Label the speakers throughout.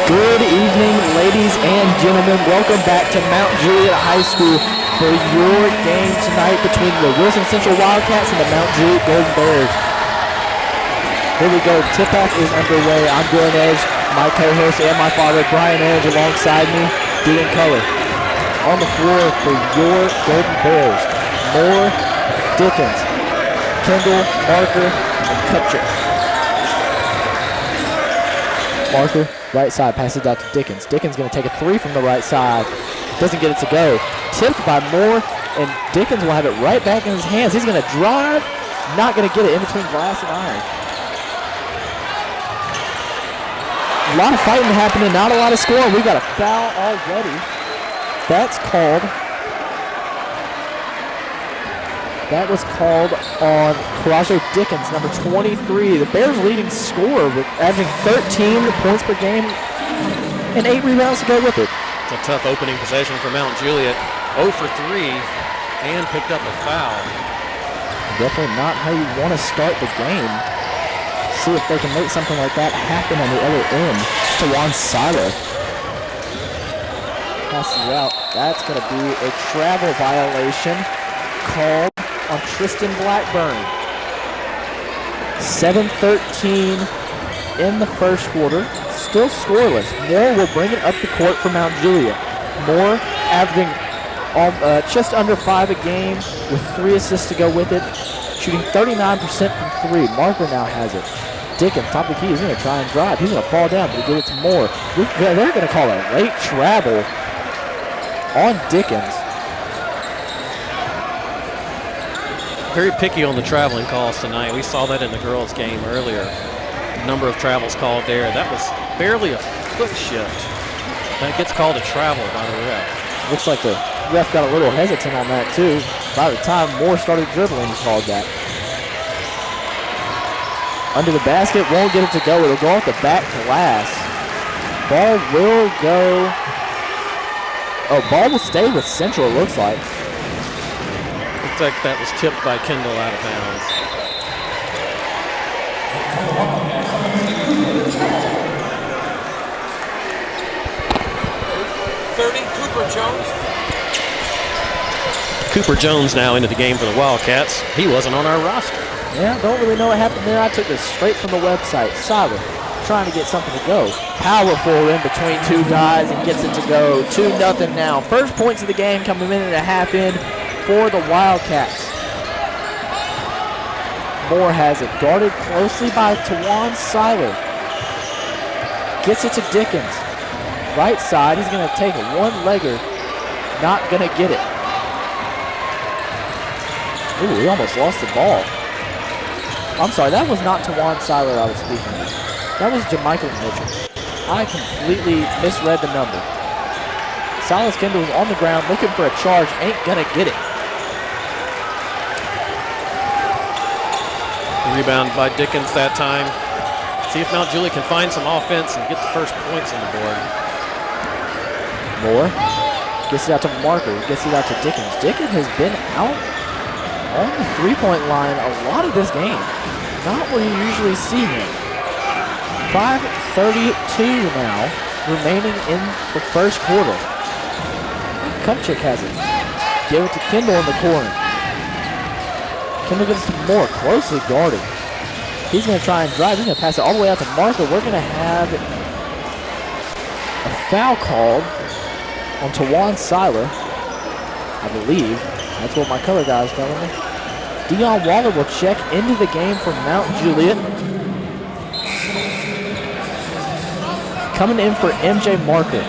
Speaker 1: Good evening, ladies and gentlemen. Welcome back to Mount Juliet High School for your game tonight between the Wilson Central Wildcats and the Mount Juliet Golden Bears. Here we go. Tip-off is underway. I'm Dylan Edge, my co-host and my father, Brian Edge, alongside me, blue and color. On the floor for your Golden Bears, Moore, Dickens, Kendall, Marker, and Kupchak. Marker, right side, passes it out to Dickens. Dickens going to take a three from the right side. Doesn't get it to go. Tipped by Moore, and Dickens will have it right back in his hands. He's going to drive, not going to get it in between glass and iron. A lot of fighting happening, not a lot of scoring. We've got a foul already. That's called. That was called on Corajo Dickens, number 23. The Bears' leading scorer, with averaging 13 points per game and 8 rebounds to go with it.
Speaker 2: It's a tough opening possession for Mount Juliet. 0 for 3 and picked up a foul.
Speaker 1: Definitely not how you want to start the game. See if they can make something like that happen on the other end. Tawan Seiler passes it out. That's going to be a travel violation called on Tristan Blackburn. 7:13 in the first quarter. Still scoreless. Moore will bring it up the court for Mount Juliet. Moore averaging just under 5 a game with 3 assists to go with it. Shooting 39% from 3. Marker now has it. Dickens, top of the key, he's going to try and drive. He's going to fall down, but he gives it to Moore. They're going to call a late travel on Dickens.
Speaker 2: Very picky on the traveling calls tonight. We saw that in the girls' game earlier. A number of travels called there. That was barely a foot shift. That gets called a travel by the ref.
Speaker 1: Looks like the ref got a little hesitant on that too. By the time Moore started dribbling, he called that. Under the basket, won't get it to go. It'll go off the back glass. Ball will go. Oh, ball will stay with Central, it looks like.
Speaker 2: Looks like that was tipped by Kendall out of bounds. Cooper Jones now into the game for the Wildcats. He wasn't on our roster.
Speaker 1: Yeah, don't really know what happened there. I took this straight from the website. Solid, trying to get something to go. Powerful in between two guys and gets it to go. 2-0 now. First points of the game come a minute and a half in for the Wildcats. Moore has it, guarded closely by Tawan Seiler. Gets it to Dickens. Right side, he's going to take a one-legger. Not going to get it. Ooh, he almost lost the ball. I'm sorry, that was not Tawan Seiler I was speaking of. That was Jamichael Mitchell. I completely misread the number. Silas Kendall is on the ground looking for a charge, ain't going to get it.
Speaker 2: Rebound by Dickens that time. See if Mount Juliet can find some offense and get the first points on the board.
Speaker 1: Moore gets it out to Marker, gets it out to Dickens. Dickens has been out on the three-point line a lot of this game. Not where you usually see him. 5:32 now remaining in the first quarter. Kupchak has it. Give it to Kendall in the corner. Kendall gets some more closely guarded. He's going to try and drive. He's going to pass it all the way out to Marker. We're going to have a foul called on Tawan Seiler, I believe. That's what my color guy is telling me. Dion Waller will check into the game for Mount Juliet. Coming in for MJ Marker.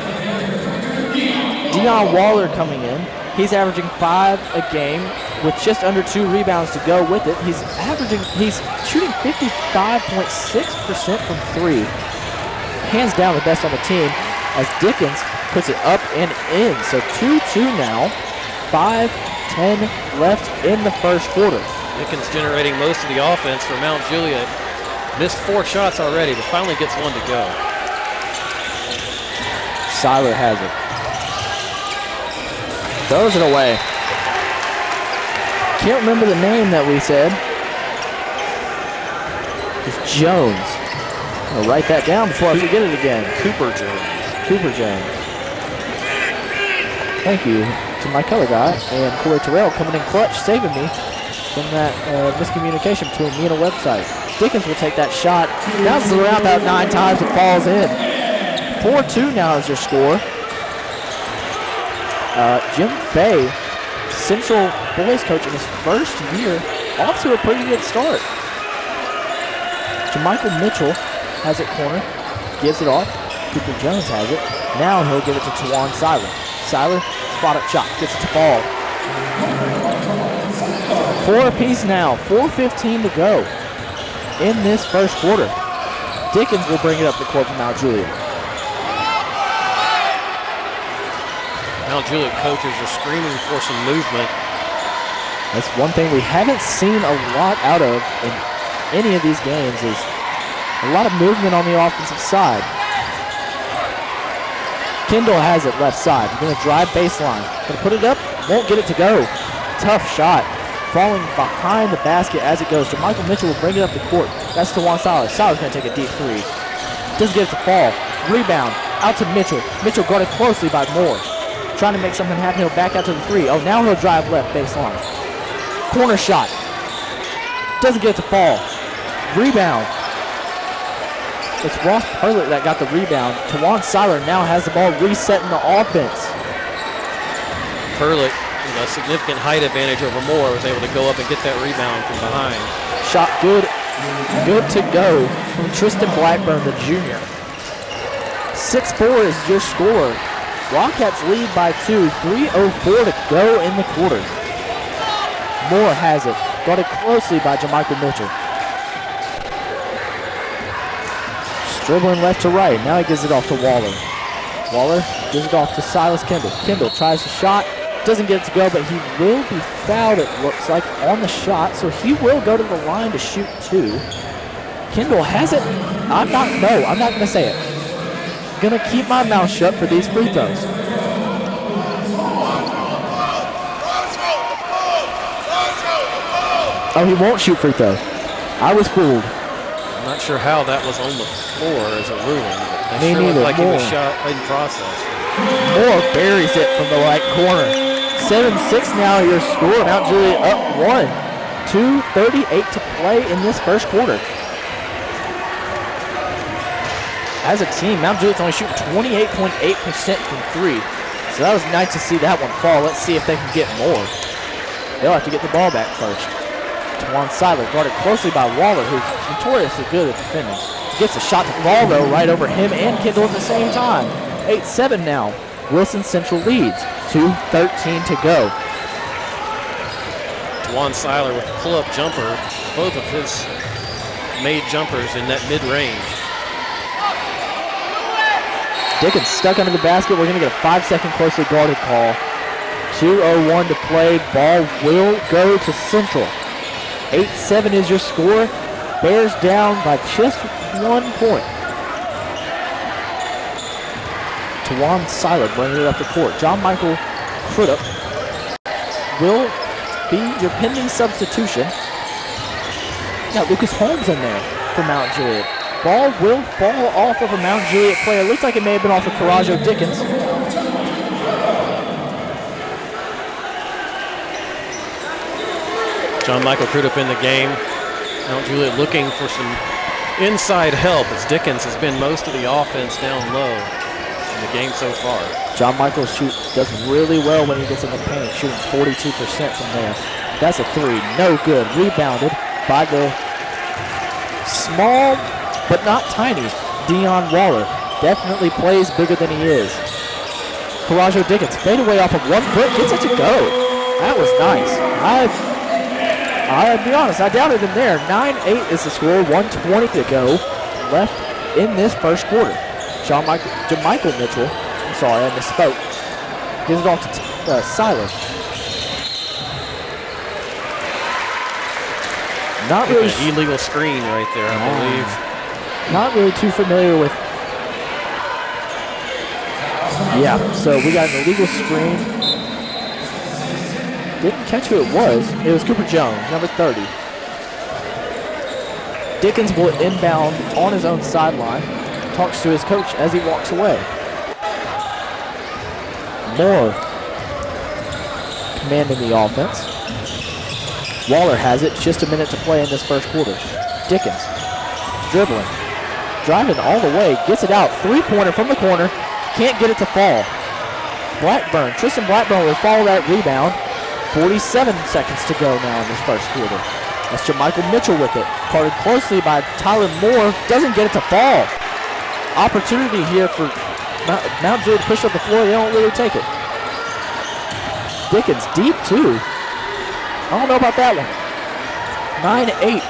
Speaker 1: Dion Waller coming in. He's averaging 5 a game with just under 2 rebounds to go with it. He's shooting 55.6% from 3. Hands down the best on the team as Dickens puts it up and in. So 2-2 now. 5:10 left in the first quarter.
Speaker 2: Dickens generating most of the offense for Mount Juliet. Missed 4 shots already, but finally gets 1 to go.
Speaker 1: Seiler has it. Throws it away. Can't remember the name that we said. It's Jones. I'll write that down before I forget it again.
Speaker 2: Cooper Jones.
Speaker 1: Cooper Jones. Thank you to my color guy and Corey Terrell coming in clutch, saving me from that miscommunication between me and a website. Dickens will take that shot. Bounces around about 9 times and falls in. 4-2 now is your score. Jim Fay, Central boys coach in his first year, off to a pretty good start. Jermichael Mitchell has it corner, gives it off. Cooper Jones has it. Now he'll give it to Tawan Seiler. Seiler, spot up shot, gets it to fall. 4 apiece now, 4:15 to go in this first quarter. Dickens will bring it up the court for Mount Juliet.
Speaker 2: Mount Juliet coaches are screaming for some movement.
Speaker 1: That's one thing we haven't seen a lot out of in any of these games is a lot of movement on the offensive side. Kendall has it left side. He's going to drive baseline. Going to put it up. Won't get it to go. Tough shot. Falling behind the basket as it goes. Jermichael Mitchell will bring it up the court. That's to Juan Salas. Salas going to take a deep three. Doesn't get it to fall. Rebound. Out to Mitchell. Mitchell guarded closely by Moore. Trying to make something happen. He'll back out to the three. Oh, now he'll drive left baseline. Corner shot. Doesn't get it to fall. Rebound. It's Ross Perlett that got the rebound. Tawan Seiler now has the ball resetting the offense.
Speaker 2: Perlett, with a significant height advantage over Moore, was able to go up and get that rebound from behind.
Speaker 1: Shot good. Good to go from Tristan Blackburn, the junior. 6-4 is your score. Wildcats lead by 2. 3:04 to go in the quarter. Moore has it. Guarded closely by Jermichael Mitchell. Dribbling left to right. Now he gives it off to Waller. Waller gives it off to Silas Kendall. Kendall tries the shot. Doesn't get it to go, but he will be fouled, it looks like, on the shot. So he will go to the line to shoot 2. Kendall has it. I'm not going to say it. Going to keep my mouth shut for these free throws. Oh, he won't shoot free throws. I was fooled.
Speaker 2: I'm not sure how that was on the floor as a ruling. But
Speaker 1: Me
Speaker 2: sure
Speaker 1: neither.
Speaker 2: looked like he was shot in process.
Speaker 1: Moore buries it from the right corner. 7-6 now your score. Mount Juliet up 1. 2:38 to play in this first quarter. As a team, Mount Juliet's only shooting 28.8% from 3. So that was nice to see that one fall. Let's see if they can get more. They'll have to get the ball back first. Tawan Seiler guarded closely by Waller, who's notoriously good at defending. Gets a shot to fall, though, right over him and Kendall at the same time. 8-7 now. Wilson Central leads. 2:13 to go.
Speaker 2: Tawan Seiler with a pull-up jumper. Both of his made jumpers in that mid-range.
Speaker 1: Dickens stuck under the basket. We're going to get a 5-second closely guarded call. 2:01 to play. Ball will go to Central. 8-7 is your score. Bears down by just 1 point. Tawan Seiler bringing it up the court. John Michael Crudup will be your pending substitution. Got Lucas Holmes in there for Mount Juliet. Ball will fall off of a Mount Juliet player. Looks like it may have been off of Coraggio Dickens.
Speaker 2: John Michael Crudup in the game. Mount Juliet looking for some inside help as Dickens has been most of the offense down low in the game so far.
Speaker 1: John Michael does really well when he gets in the paint, shooting 42% from there. That's a 3, no good. Rebounded by the small but not tiny Dion Waller. Definitely plays bigger than he is. Coraggio Dickens fade away off of 1 foot, gets it to go. That was nice. I'll be honest, I doubted him there. 9-8 is the score, 1:20 to go left in this first quarter. Jermichael Mitchell, I'm sorry, I misspoke. Gives it off to Silas. Not really
Speaker 2: an illegal screen right there, I believe.
Speaker 1: Not really too familiar with. Yeah, so we got an illegal screen. Didn't catch who it was. It was Cooper Jones, number 30. Dickens will inbound on his own sideline. Talks to his coach as he walks away. Moore commanding the offense. Waller has it. Just a minute to play in this first quarter. Dickens dribbling. Driving all the way. Gets it out. Three-pointer from the corner. Can't get it to fall. Tristan Blackburn will follow that rebound. 47 seconds to go now in this first quarter. That's Jermichael Mitchell with it. Guarded closely by Tyler Moore. Doesn't get it to fall. Opportunity here for Mount Juliet to push up the floor. They don't really take it. Dickens deep too. I don't know about that one. 9-8.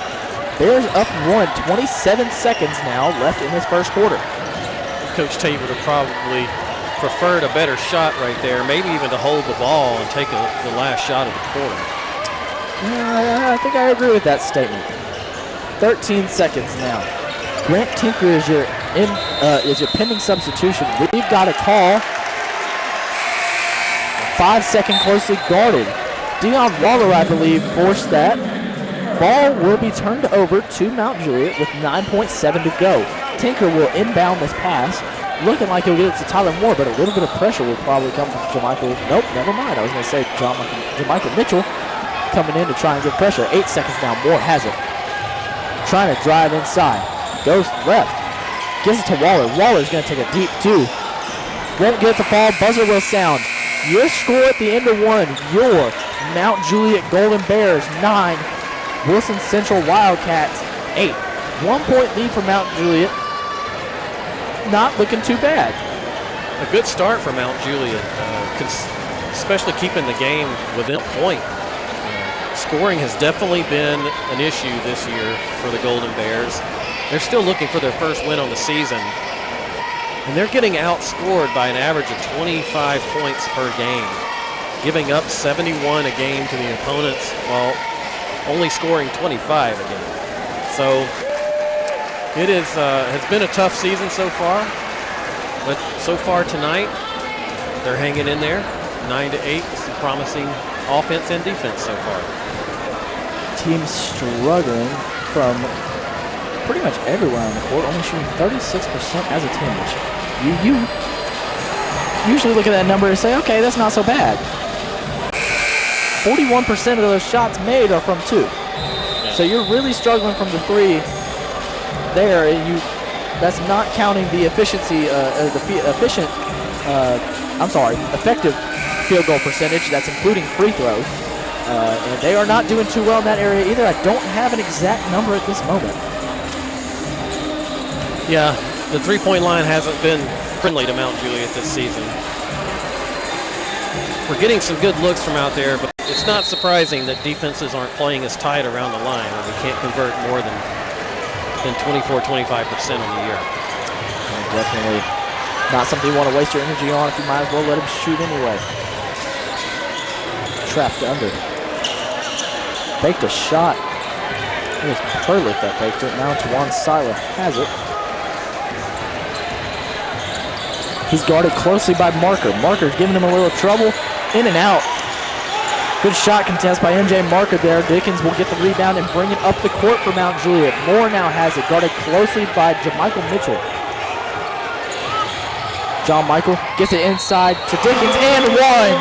Speaker 1: Bears up one. 27 seconds now left in this first quarter.
Speaker 2: Coach Tate would have probably preferred a better shot right there, maybe even to hold the ball and take the last shot of the quarter.
Speaker 1: I think I agree with that statement. 13 seconds now. Grant Tinker is your pending substitution. We've got a call. 5 second closely guarded. Dion Waller, I believe, forced that. Ball will be turned over to Mount Juliet with 9.7 to go. Tinker will inbound this pass. Looking like he'll get it to Tyler Moore, but a little bit of pressure will probably come from Jermichael. Nope, never mind. I was going to say Jermichael Mitchell coming in to try and get pressure. 8 seconds now. Moore has it. Trying to drive inside. Goes left. Gives it to Waller. Waller's going to take a deep two. Won't get it to fall. Buzzer will sound. Your score at the end of one. Your Mount Juliet Golden Bears 9. Wilson Central Wildcats 8. 1 point lead for Mount Juliet. Not looking too bad.
Speaker 2: A good start for Mount Juliet, especially keeping the game within a point. Scoring has definitely been an issue this year for the Golden Bears. They're still looking for their first win on the season, and they're getting outscored by an average of 25 points per game, giving up 71 a game to the opponents while only scoring 25 a game. So it has been a tough season so far, but so far tonight, they're hanging in there. 9-8, some promising offense and defense so far.
Speaker 1: Team struggling from pretty much everywhere on the court, only shooting 36% as a team, which you usually look at that number and say, okay, that's not so bad. 41% of those shots made are from two. Yeah. So you're really struggling from the three there, and that's not counting the efficiency, effective field goal percentage. That's including free throws, and they are not doing too well in that area either. I don't have an exact number at this moment.
Speaker 2: Yeah, the three-point line hasn't been friendly to Mount Juliet this season. We're getting some good looks from out there, but it's not surprising that defenses aren't playing as tight around the line, and we can't convert more than 24-25% on the year.
Speaker 1: Definitely not something you want to waste your energy on if you might as well let him shoot anyway. Trapped under. Faked a shot. It was Perlick that faked it. Now Tawan Seiler has it. He's guarded closely by Marker. Marker's giving him a little trouble. In and out. Good shot contest by MJ Marker there. Dickens will get the rebound and bring it up the court for Mount Juliet. Moore now has it, guarded closely by Jermichael Mitchell. John Michael gets it inside to Dickens and one.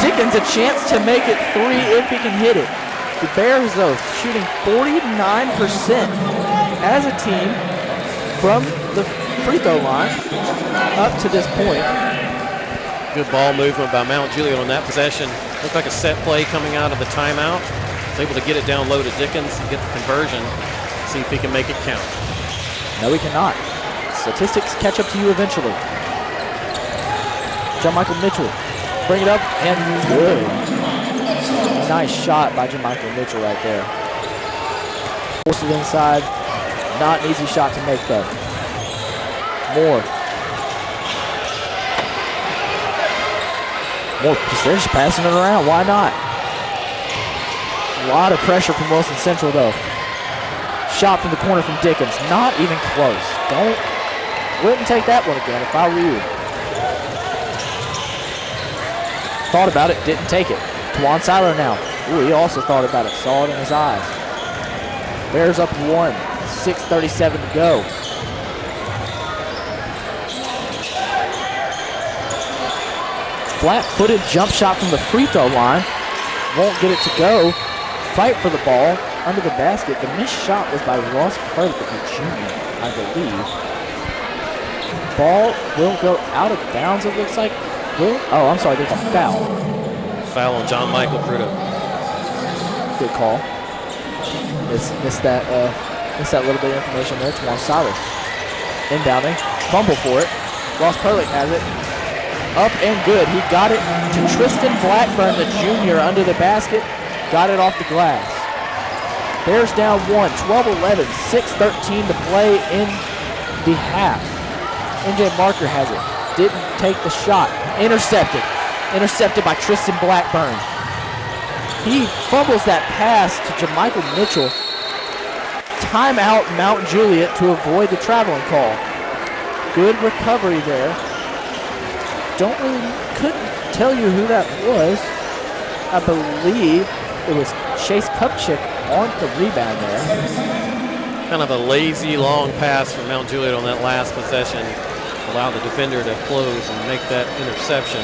Speaker 1: Dickens a chance to make it three if he can hit it. The Bears, though, shooting 49% as a team from the free throw line up to this point.
Speaker 2: Good ball movement by Mount Juliet on that possession. Looked like a set play coming out of the timeout. Was able to get it down low to Dickens and get the conversion. See if he can make it count.
Speaker 1: No, he cannot. Statistics catch up to you eventually. Jermichael Mitchell, bring it up and good. Nice shot by Jermichael Mitchell right there. Forced it inside. Not an easy shot to make though. Moore, they're just passing it around. Why not? A lot of pressure from Wilson Central, though. Shot from the corner from Dickens. Not even close. Wouldn't take that one again if I were you. Thought about it, didn't take it. Tawan Seiler now. Ooh, he also thought about it. Saw it in his eyes. Bears up 1, 6:37 to go. Flat-footed jump shot from the free throw line. Won't get it to go. Fight for the ball under the basket. The missed shot was by Ross Perlick, Jr., I believe. Ball will go out of bounds, it looks like. Oh, I'm sorry, there's a foul.
Speaker 2: Foul on John Michael Crudup.
Speaker 1: Good call. Missed that little bit of information there. Juan Siler inbounding. Fumble for it. Ross Perlick has it. Up and good. He got it to Tristan Blackburn, the junior, under the basket. Got it off the glass. Bears down 1, 12-11, 6:13 to play in the half. NJ Marker has it. Didn't take the shot. Intercepted. Intercepted by Tristan Blackburn. He fumbles that pass to JaMichael Mitchell. Timeout Mount Juliet to avoid the traveling call. Good recovery there. Couldn't tell you who that was. I believe it was Chase Kupchik on the rebound there.
Speaker 2: Kind of a lazy long pass from Mount Juliet on that last possession. Allowed the defender to close and make that interception.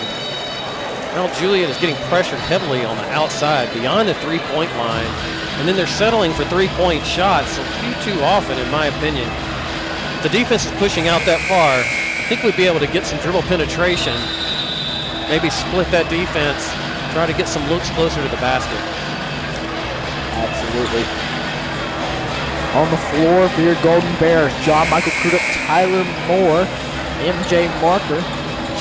Speaker 2: Mount Juliet is getting pressured heavily on the outside beyond the three-point line. And then they're settling for three-point shots a few too often, in my opinion. If the defense is pushing out that far, I think we'd be able to get some dribble penetration, maybe split that defense, try to get some looks closer to the basket.
Speaker 1: Absolutely. On the floor for your Golden Bears, John Michael Crudup, Tyler Moore, MJ Marker,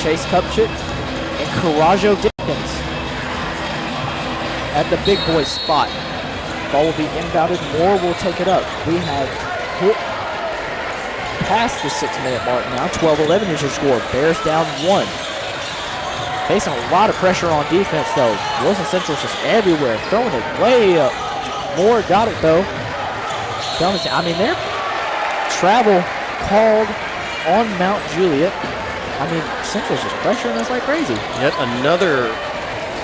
Speaker 1: Chase Kupchik, and Karajo Dickens at the big boy spot. Ball will be inbounded. Moore will take it up. We have hit past the 6-minute mark now. 12-11 is your score. Bears down 1. Facing a lot of pressure on defense, though. Wilson Central's just everywhere, throwing it way up. Moore got it, though. I mean, their travel called on Mount Juliet. I mean, Central's just pressuring us like crazy.
Speaker 2: Yet another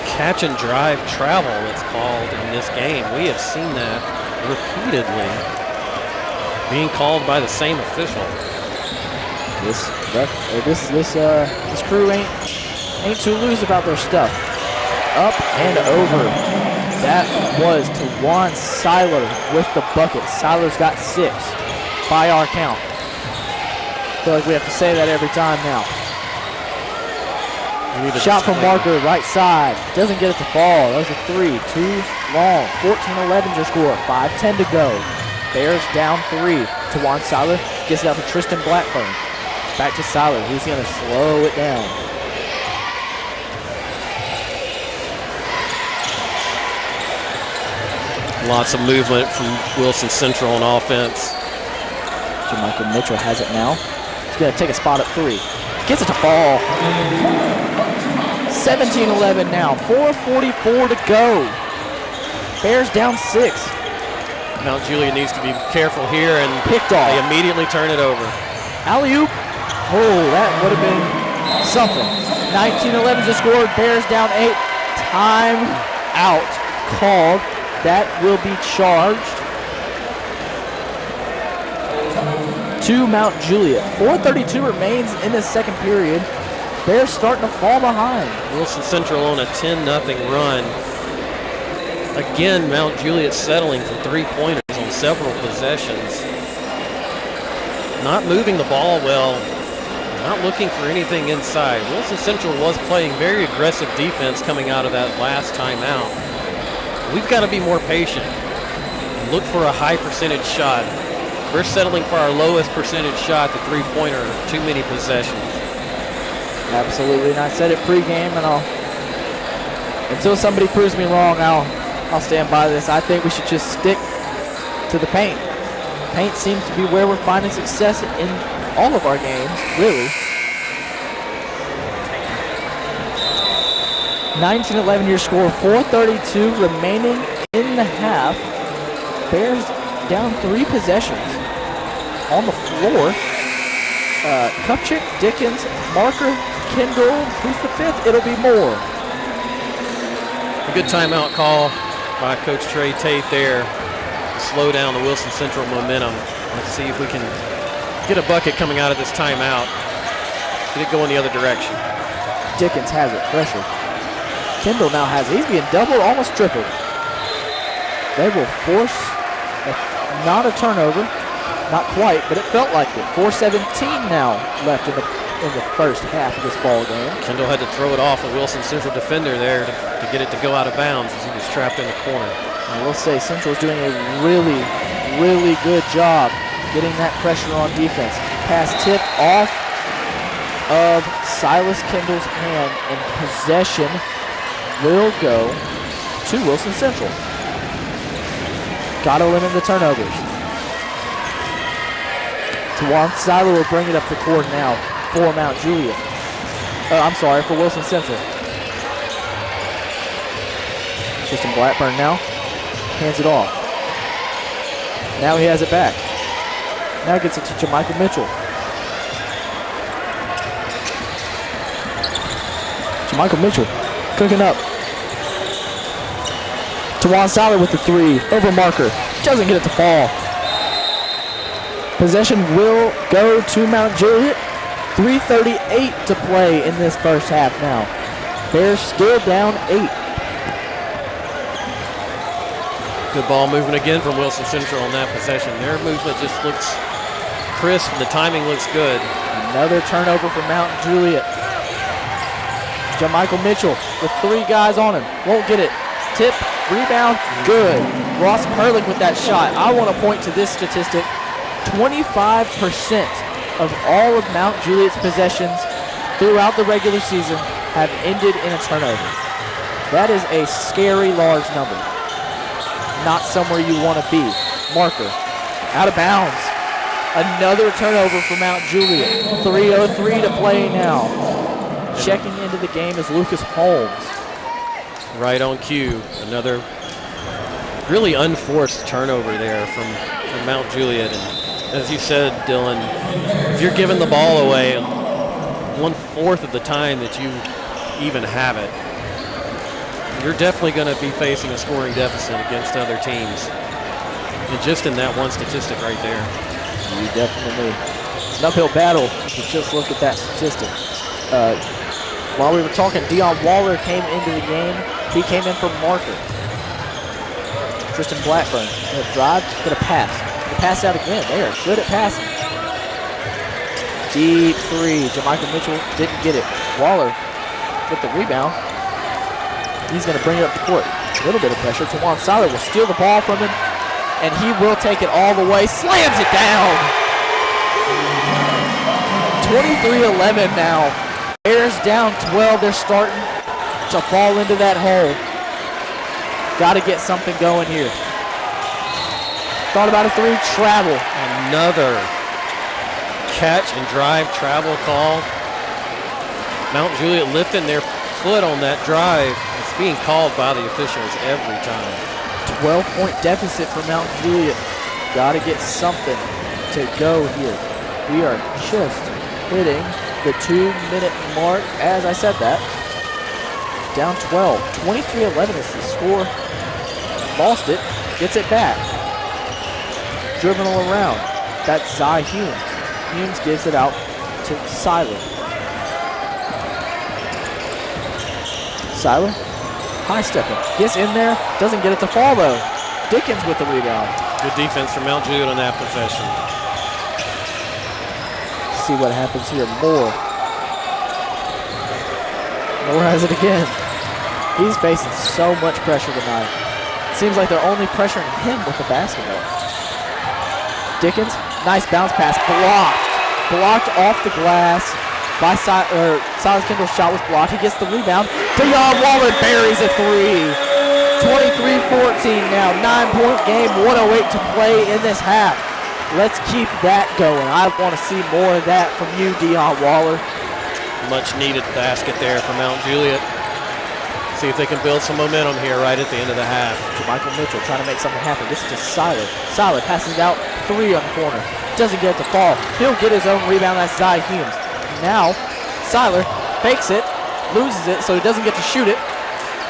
Speaker 2: catch and drive travel that's called in this game. We have seen that repeatedly being called by the same official.
Speaker 1: This crew ain't too loose about their stuff. Up and over. That was Tawan Siler with the bucket. Siler's got 6 by our count. I feel like we have to say that every time now. Shot from Marker, right side. Doesn't get it to fall. That was a 3. Too long. 14-11 your score. 5:10 to go. Bears down 3. Tawan Siler gets it out to Tristan Blackburn. Back to Siler. He's going to slow it down.
Speaker 2: Lots of movement from Wilson Central on offense.
Speaker 1: JaMichael Mitchell has it now. He's going to take a spot at 3. Gets it to fall. 17-11 now. 4:44 to go. Bears down 6.
Speaker 2: Mount Juliet needs to be careful here, and
Speaker 1: picked off.
Speaker 2: They immediately turn it over.
Speaker 1: Alley-oop. Oh, that would have been something. 19-11 is the score. Bears down 8. Time out called. That will be charged to Mount Juliet. 4:32 remains in the second period. Bears starting to fall behind.
Speaker 2: Wilson Central on a 10-0 run. Again, Mount Juliet settling for three-pointers on several possessions. Not moving the ball well. Not looking for anything inside. Wilson Central was playing very aggressive defense coming out of that last timeout. We've got to be more patient and look for a high percentage shot. We're settling for our lowest percentage shot, the three-pointer, too many possessions.
Speaker 1: Absolutely, and I said it pregame, and until somebody proves me wrong, I'll stand by this. I think we should just stick to the paint. Paint seems to be where we're finding success in all of our games, really. 19-11 your score, 4:32 remaining in the half. Bears down 3 possessions on the floor. Kupchik, Dickens, Marker, Kendall, who's the 5th? It'll be Moore.
Speaker 2: A good timeout call by Coach Trey Tate there. slow down the Wilson Central momentum. Let's see if we can get a bucket coming out of this timeout. Get it going the other direction.
Speaker 1: Dickens has it, pressure. Kendall now has it. He's being doubled, almost tripled. They will force not a turnover, not quite, but it felt like it. 4:17 now left in the first half of this ball game.
Speaker 2: Kendall had to throw it off a Wilson Central defender there to get it to go out of bounds as he was trapped in the corner.
Speaker 1: I will say Central's doing a really, really good job getting that pressure on defense. Pass tip off of Silas Kendall's hand, and possession will go to Wilson Central. Got to limit the turnovers. Tawan Seiler will bring it up the court now for Mount Juliet. For Wilson Central. Tristan Blackburn now hands it off. Now he has it back. Now gets it to Jermichael Mitchell. Jermichael Mitchell cooking up. Tawan Seiler with the three over marker. Doesn't get it to fall. Possession will go to Mount Juliet. 3:38 to play in this first half now. Bears still down 8.
Speaker 2: Good ball movement again from Wilson Central on that possession. Their movement just looks crisp and the timing looks good.
Speaker 1: Another turnover for Mount Juliet. Jermichael Mitchell with 3 guys on him. Won't get it. Tip, rebound, good. Ross Perlick with that shot. I want to point to this statistic. 25% of all of Mount Juliet's possessions throughout the regular season have ended in a turnover. That is a scary large number. Not somewhere you want to be. Marker, out of bounds. Another turnover for Mount Juliet. 3:03 to play now. Checking into the game is Lucas Holmes.
Speaker 2: Right on cue. Another really unforced turnover there from Mount Juliet. And as you said, Dylan, if you're giving the ball away 1/4 of the time that you even have it, you're definitely going to be facing a scoring deficit against other teams. And just in that one statistic right there.
Speaker 1: You definitely. It's an uphill battle if you just look at that statistic. While we were talking, Dion Waller came into the game. He came in for marker. Tristan Blackburn, gonna drive, gonna pass. Gonna pass out again. They are good at passing. Deep three. Jermichael Mitchell didn't get it. Waller with the rebound. He's gonna bring it up the court. A little bit of pressure. Tawan Seiler will steal the ball from him, and he will take it all the way. Slams it down. 23-11 now. Bears down 12. They're starting to fall into that hole. Got to get something going here. Thought about a 3, travel.
Speaker 2: Another catch and drive travel call. Mount Juliet lifting their foot on that drive. It's being called by the officials every time.
Speaker 1: 12-point deficit for Mount Juliet. Got to get something to go here. We are just hitting the 2-minute mark. As I said that, down 12. 23-11 is the score. Lost it, gets it back. Dribbling around. That's Zy Humes. Humes gives it out to Seiler. Seiler, high stepping, gets in there, doesn't get it to fall though. Dickens with the rebound.
Speaker 2: Good defense from Mount Juliet on that possession.
Speaker 1: See what happens here. Moore has it again. He's facing so much pressure tonight. Seems like they're only pressuring him with the basketball. Dickens, nice bounce pass, blocked off the glass by Silas Kendall's shot was blocked. He gets the rebound. Dion Waller buries a 3. 23-14 now, 9-point game, 1:08 to play in this half. Let's keep that going. I want to see more of that from you, Dion Waller.
Speaker 2: Much needed basket there for Mount Juliet. See if they can build some momentum here right at the end of the half.
Speaker 1: Michael Mitchell trying to make something happen. This is to Seiler. Seiler passes it out, 3 on the corner. Doesn't get it to fall. He'll get his own rebound. That's Zy Humes. Now, Seiler fakes it, loses it, so he doesn't get to shoot it.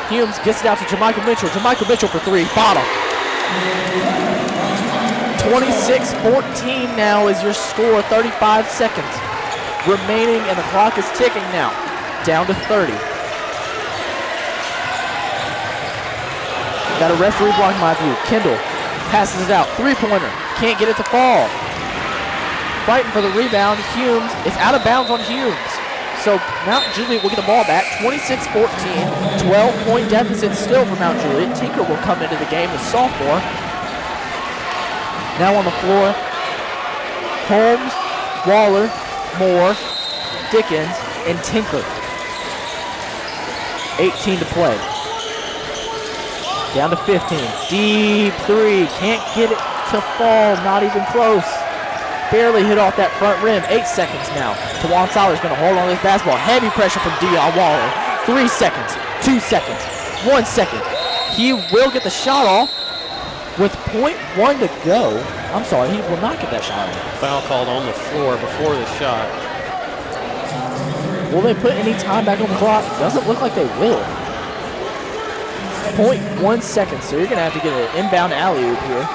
Speaker 1: Humes gets it out to Jermichael Mitchell. Jermichael Mitchell for 3, bottom. 26-14 now is your score. 35 seconds remaining, and the clock is ticking now. Down to 30. Got a referee blocking my view. Kendall passes it out. Three-pointer. Can't get it to fall. Fighting for the rebound. Humes. It's out of bounds on Humes. So Mount Juliet will get the ball back. 26-14. 12-point deficit still for Mount Juliet. Tinker will come into the game, the sophomore. Now on the floor, Holmes, Waller, Moore, Dickens, and Tinker. 18 to play. Down to 15. Deep three. Can't get it to fall. Not even close. Barely hit off that front rim. 8 seconds now. Tawan Siler's going to hold on to this basketball. Heavy pressure from Dion Waller. 3 seconds. 2 seconds. 1 second. He will get the shot off with .1 to go. I'm sorry, he will not get that shot off.
Speaker 2: Foul called on the floor before the shot.
Speaker 1: Will they put any time back on the clock? Doesn't look like they will. 0.1 seconds, so you're going to have to get an inbound alley-oop here.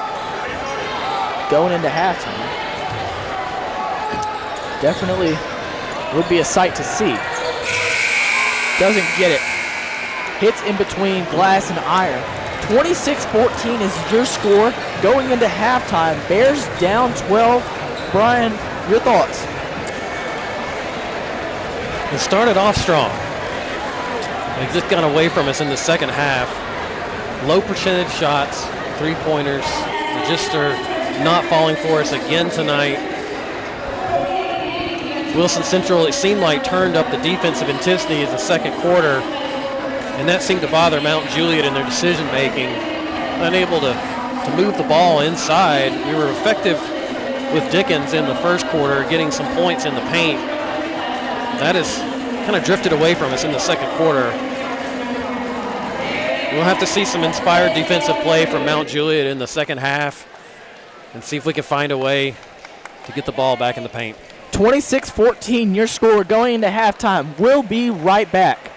Speaker 1: Going into halftime. Definitely would be a sight to see. Doesn't get it. Hits in between glass and iron. 26-14 is your score going into halftime. Bears down 12. Brian, your thoughts?
Speaker 2: It started off strong. They just got away from us in the second half. Low percentage shots, three-pointers. They just are not falling for us again tonight. Wilson Central, it seemed like, turned up the defensive intensity in the second quarter, and that seemed to bother Mount Juliet in their decision-making. Unable to move the ball inside. We were effective with Dickens in the first quarter, getting some points in the paint. That has kind of drifted away from us in the second quarter. We'll have to see some inspired defensive play from Mount Juliet in the second half and see if we can find a way to get the ball back in the paint.
Speaker 1: 26-14, your score going into halftime. We'll be right back.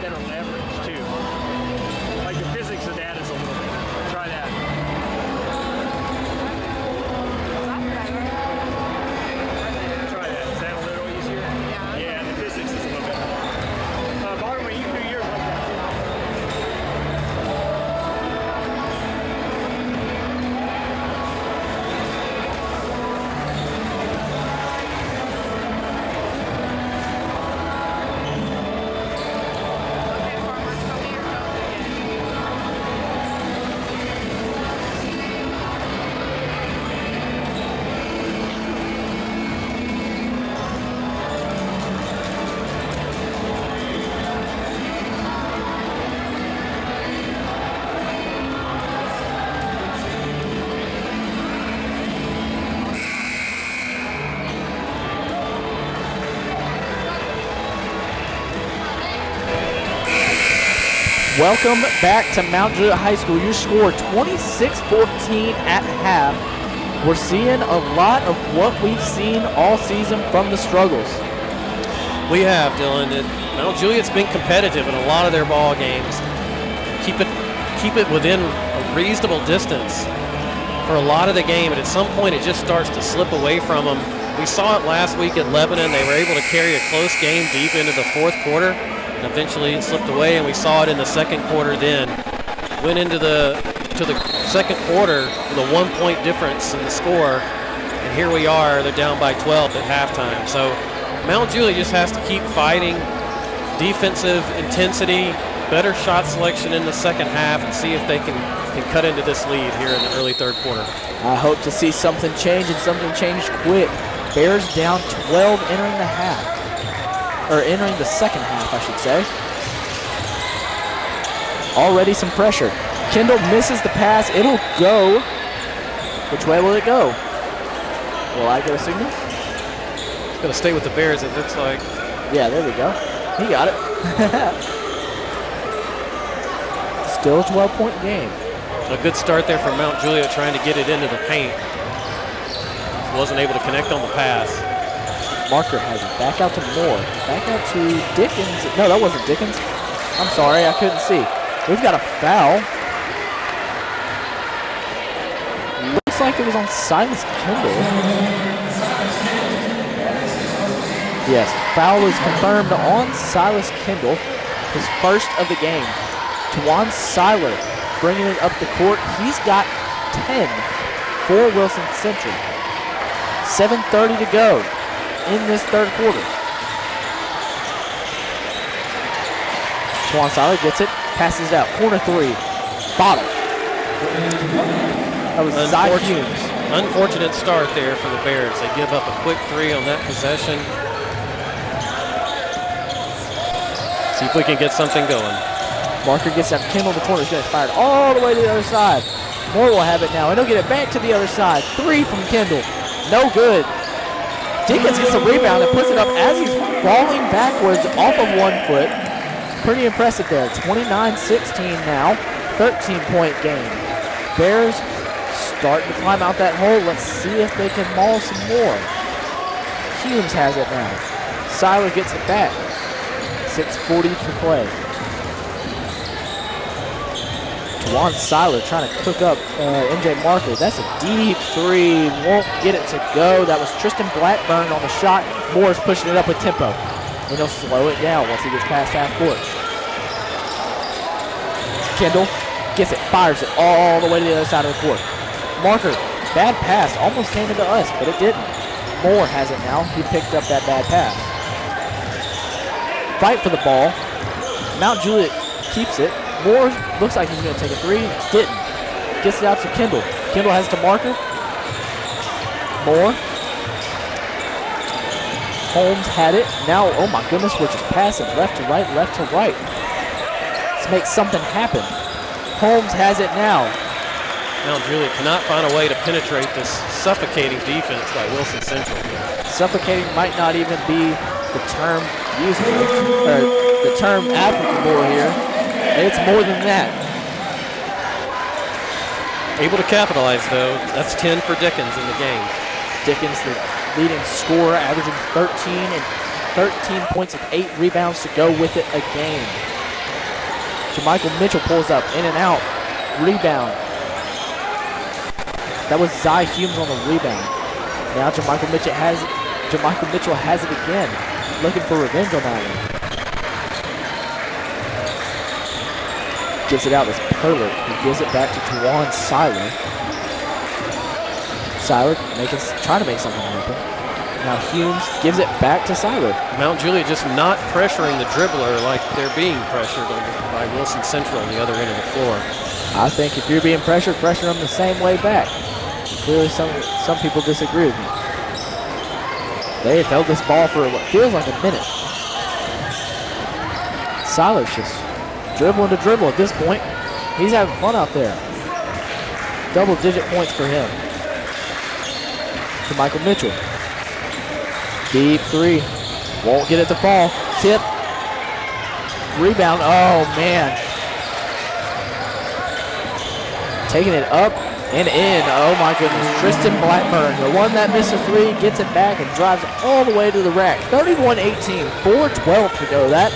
Speaker 3: better leverage too. Like the physics of that is a little bit. Try that. Try that. Is that a little easier? Yeah. Yeah, the physics is a little bit more. Barnum, you can do yours like that too.
Speaker 1: Welcome back to Mount Juliet High School. Your score 26-14 at half. We're seeing a lot of what we've seen all season from the struggles.
Speaker 2: We have, Dylan. Mount Juliet's been competitive in a lot of their ball games. Keep it within a reasonable distance for a lot of the game, and at some point it just starts to slip away from them. We saw it last week at Lebanon. They were able to carry a close game deep into the fourth quarter. Eventually it slipped away, and we saw it in the second quarter then. Went into the second quarter with a 1-point difference in the score, and here we are. They're down by 12 at halftime. So Mount Juliet just has to keep fighting, defensive intensity, better shot selection in the second half, and see if they can cut into this lead here in the early third quarter.
Speaker 1: I hope to see something change, and something change quick. Bears down 12 entering the half. Or entering the second half, I should say. Already some pressure. Kendall misses the pass. It'll go. Which way will it go? Will I get a signal?
Speaker 2: It's going to stay with the Bears, it looks like.
Speaker 1: Yeah, there we go. He got it. Still a 12-point game.
Speaker 2: A good start there from Mount Juliet trying to get it into the paint. Wasn't able to connect on the pass.
Speaker 1: Marker has it. Back out to Moore. Back out to Dickens. No, that wasn't Dickens. I'm sorry, I couldn't see. We've got a foul. Looks like it was on Silas Kendall. Yes, foul is confirmed on Silas Kendall. His first of the game. Tawan Seiler bringing it up the court. He's got 10 for Wilson Central. 7:30 to go in this third quarter. Tawan Seiler gets it, passes it out. Corner three, bottom. That was
Speaker 2: unfortunate start there for the Bears. They give up a quick three on that possession. See if we can get something going.
Speaker 1: Marker gets that Kendall in the corner. He's going to fire it all the way to the other side. Moore will have it now, and he'll get it back to the other side. Three from Kendall. No good. Dickens gets a rebound and puts it up as he's falling backwards off of 1 foot. Pretty impressive there. 29-16 now. 13-point game. Bears starting to climb out that hole. Let's see if they can maul some more. Humes has it now. Seiler gets it back. 6:40 to play. Tawan Seiler trying to cook up MJ Marker. That's a deep three. Won't get it to go. That was Tristan Blackburn on the shot. Moore's pushing it up with tempo. And he'll slow it down once he gets past half court. Kendall gets it, fires it all the way to the other side of the court. Marker, bad pass. Almost came into us, but it didn't. Moore has it now. He picked up that bad pass. Fight for the ball. Mount Juliet keeps it. Moore looks like he's going to take a three. Didn't. Gets it out to Kendall. Kendall has to Marker. Moore. Holmes had it. Now, oh my goodness, we're just passing left to right, left to right. Let's make something happen. Holmes has it now.
Speaker 2: Mount Juliet cannot find a way to penetrate this suffocating defense by Wilson Central.
Speaker 1: Suffocating might not even be the term used, or the term applicable here. It's more than that.
Speaker 2: Able to capitalize, though. That's 10 for Dickens in the game.
Speaker 1: Dickens, the leading scorer, averaging 13 points and 8 rebounds to go with it a game. JaMichael Mitchell pulls up, in and out. Rebound. That was Zy Humes on the rebound. Now JaMichael Mitchell has it again. Looking for revenge on that one. Gives it out as Perler. He gives it back to Tawan Seiler. Seiler trying to make something happen. Now Humes gives it back to Seiler.
Speaker 2: Mount Juliet just not pressuring the dribbler like they're being pressured by Wilson Central on the other end of the floor.
Speaker 1: I think if you're being pressured, pressure them the same way back. Clearly some people disagree with me. They have held this ball for what feels like a minute. Seiler's just dribbling to dribble at this point. He's having fun out there. Double-digit points for him. To Michael Mitchell. Deep three. Won't get it to fall. Tip. Rebound. Oh, man. Taking it up and in. Oh, my goodness. Tristan Blackburn, the one that missed a three, gets it back and drives all the way to the rack. 31-18. 4:12 to go. That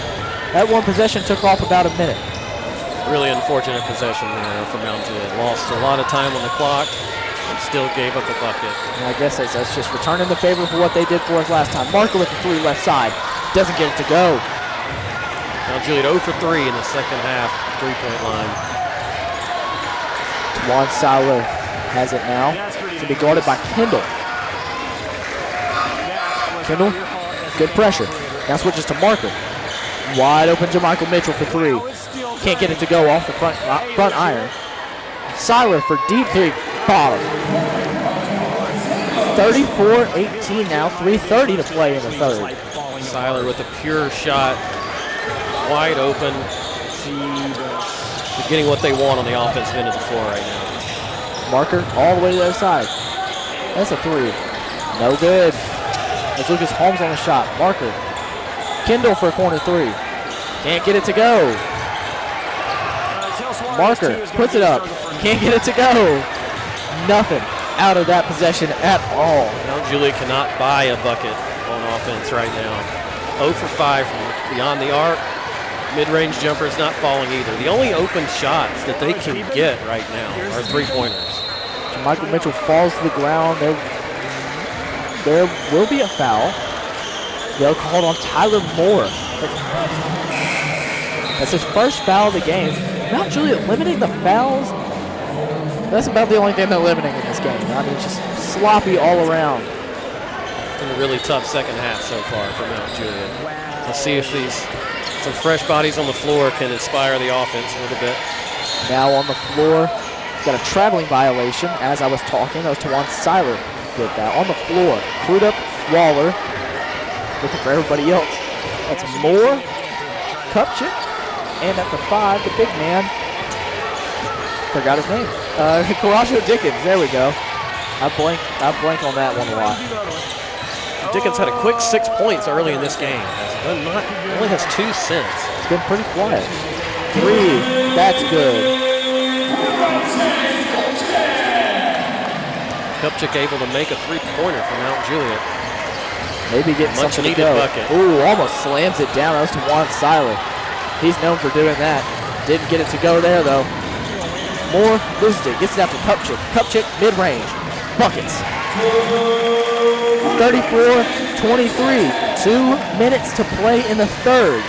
Speaker 1: one possession took off about a minute.
Speaker 2: Really unfortunate possession there for Mount Juliet. Lost a lot of time on the clock and still gave up a bucket.
Speaker 1: And I guess that's just returning the favor for what they did for us last time. Marker with the three left side. Doesn't get it to go.
Speaker 2: Mount Juliet 0 for 3 in the second half, three-point line.
Speaker 1: Tawan Seiler has it now. It's going to be guarded by Kendall. Kendall, good pressure. Now switches to Marker. Wide open JaMichael Mitchell for three. Can't get it to go off the front iron. Seiler for deep three. Bottom. 34-18 now. 3:30 to play in the third.
Speaker 2: Seiler with a pure shot. Wide open. They're getting what they want on the offensive end of the floor right now.
Speaker 1: Marker all the way to the other side. That's a three. No good. That's Lucas Holmes on the shot. Marker. Kendall for a corner three. Can't get it to go. Marker puts it up. Can't get it to go. Nothing out of that possession at all.
Speaker 2: Mount Juliet cannot buy a bucket on offense right now. 0 for 5 from beyond the arc. Mid-range jumper is not falling either. The only open shots that they can get right now are three-pointers.
Speaker 1: Michael Mitchell falls to the ground. There will be a foul. They'll call it on Tyler Moore. That's his first foul of the game. Mount Juliet limiting the fouls. That's about the only thing they're limiting in this game. I mean, just sloppy all around.
Speaker 2: It's been a really tough second half so far for Mount Juliet. Let's see if some fresh bodies on the floor can inspire the offense a little bit.
Speaker 1: Now on the floor, got a traveling violation. As I was talking, that was Tawan Seiler did that. On the floor, Crudup, Waller, looking for everybody else. That's Moore, Kupchik, and at the 5, the big man, forgot his name. Coraggio Dickens, there we go. I blank on that one a lot.
Speaker 2: Dickens had a quick 6 points early in this game. Only has 2 since.
Speaker 1: It's been pretty quiet. 3, that's good.
Speaker 2: Kupchik able to make a three-pointer for Mount Juliet.
Speaker 1: Maybe getting
Speaker 2: Much
Speaker 1: something to
Speaker 2: needed
Speaker 1: go.
Speaker 2: bucket.
Speaker 1: Ooh, almost slams it down. That was Tawan Seiler. He's known for doing that. Didn't get it to go there, though. Moore loses it. Gets it out to Kupchik. Kupchik, mid-range. Buckets. 34-23. 2 minutes to play in the third.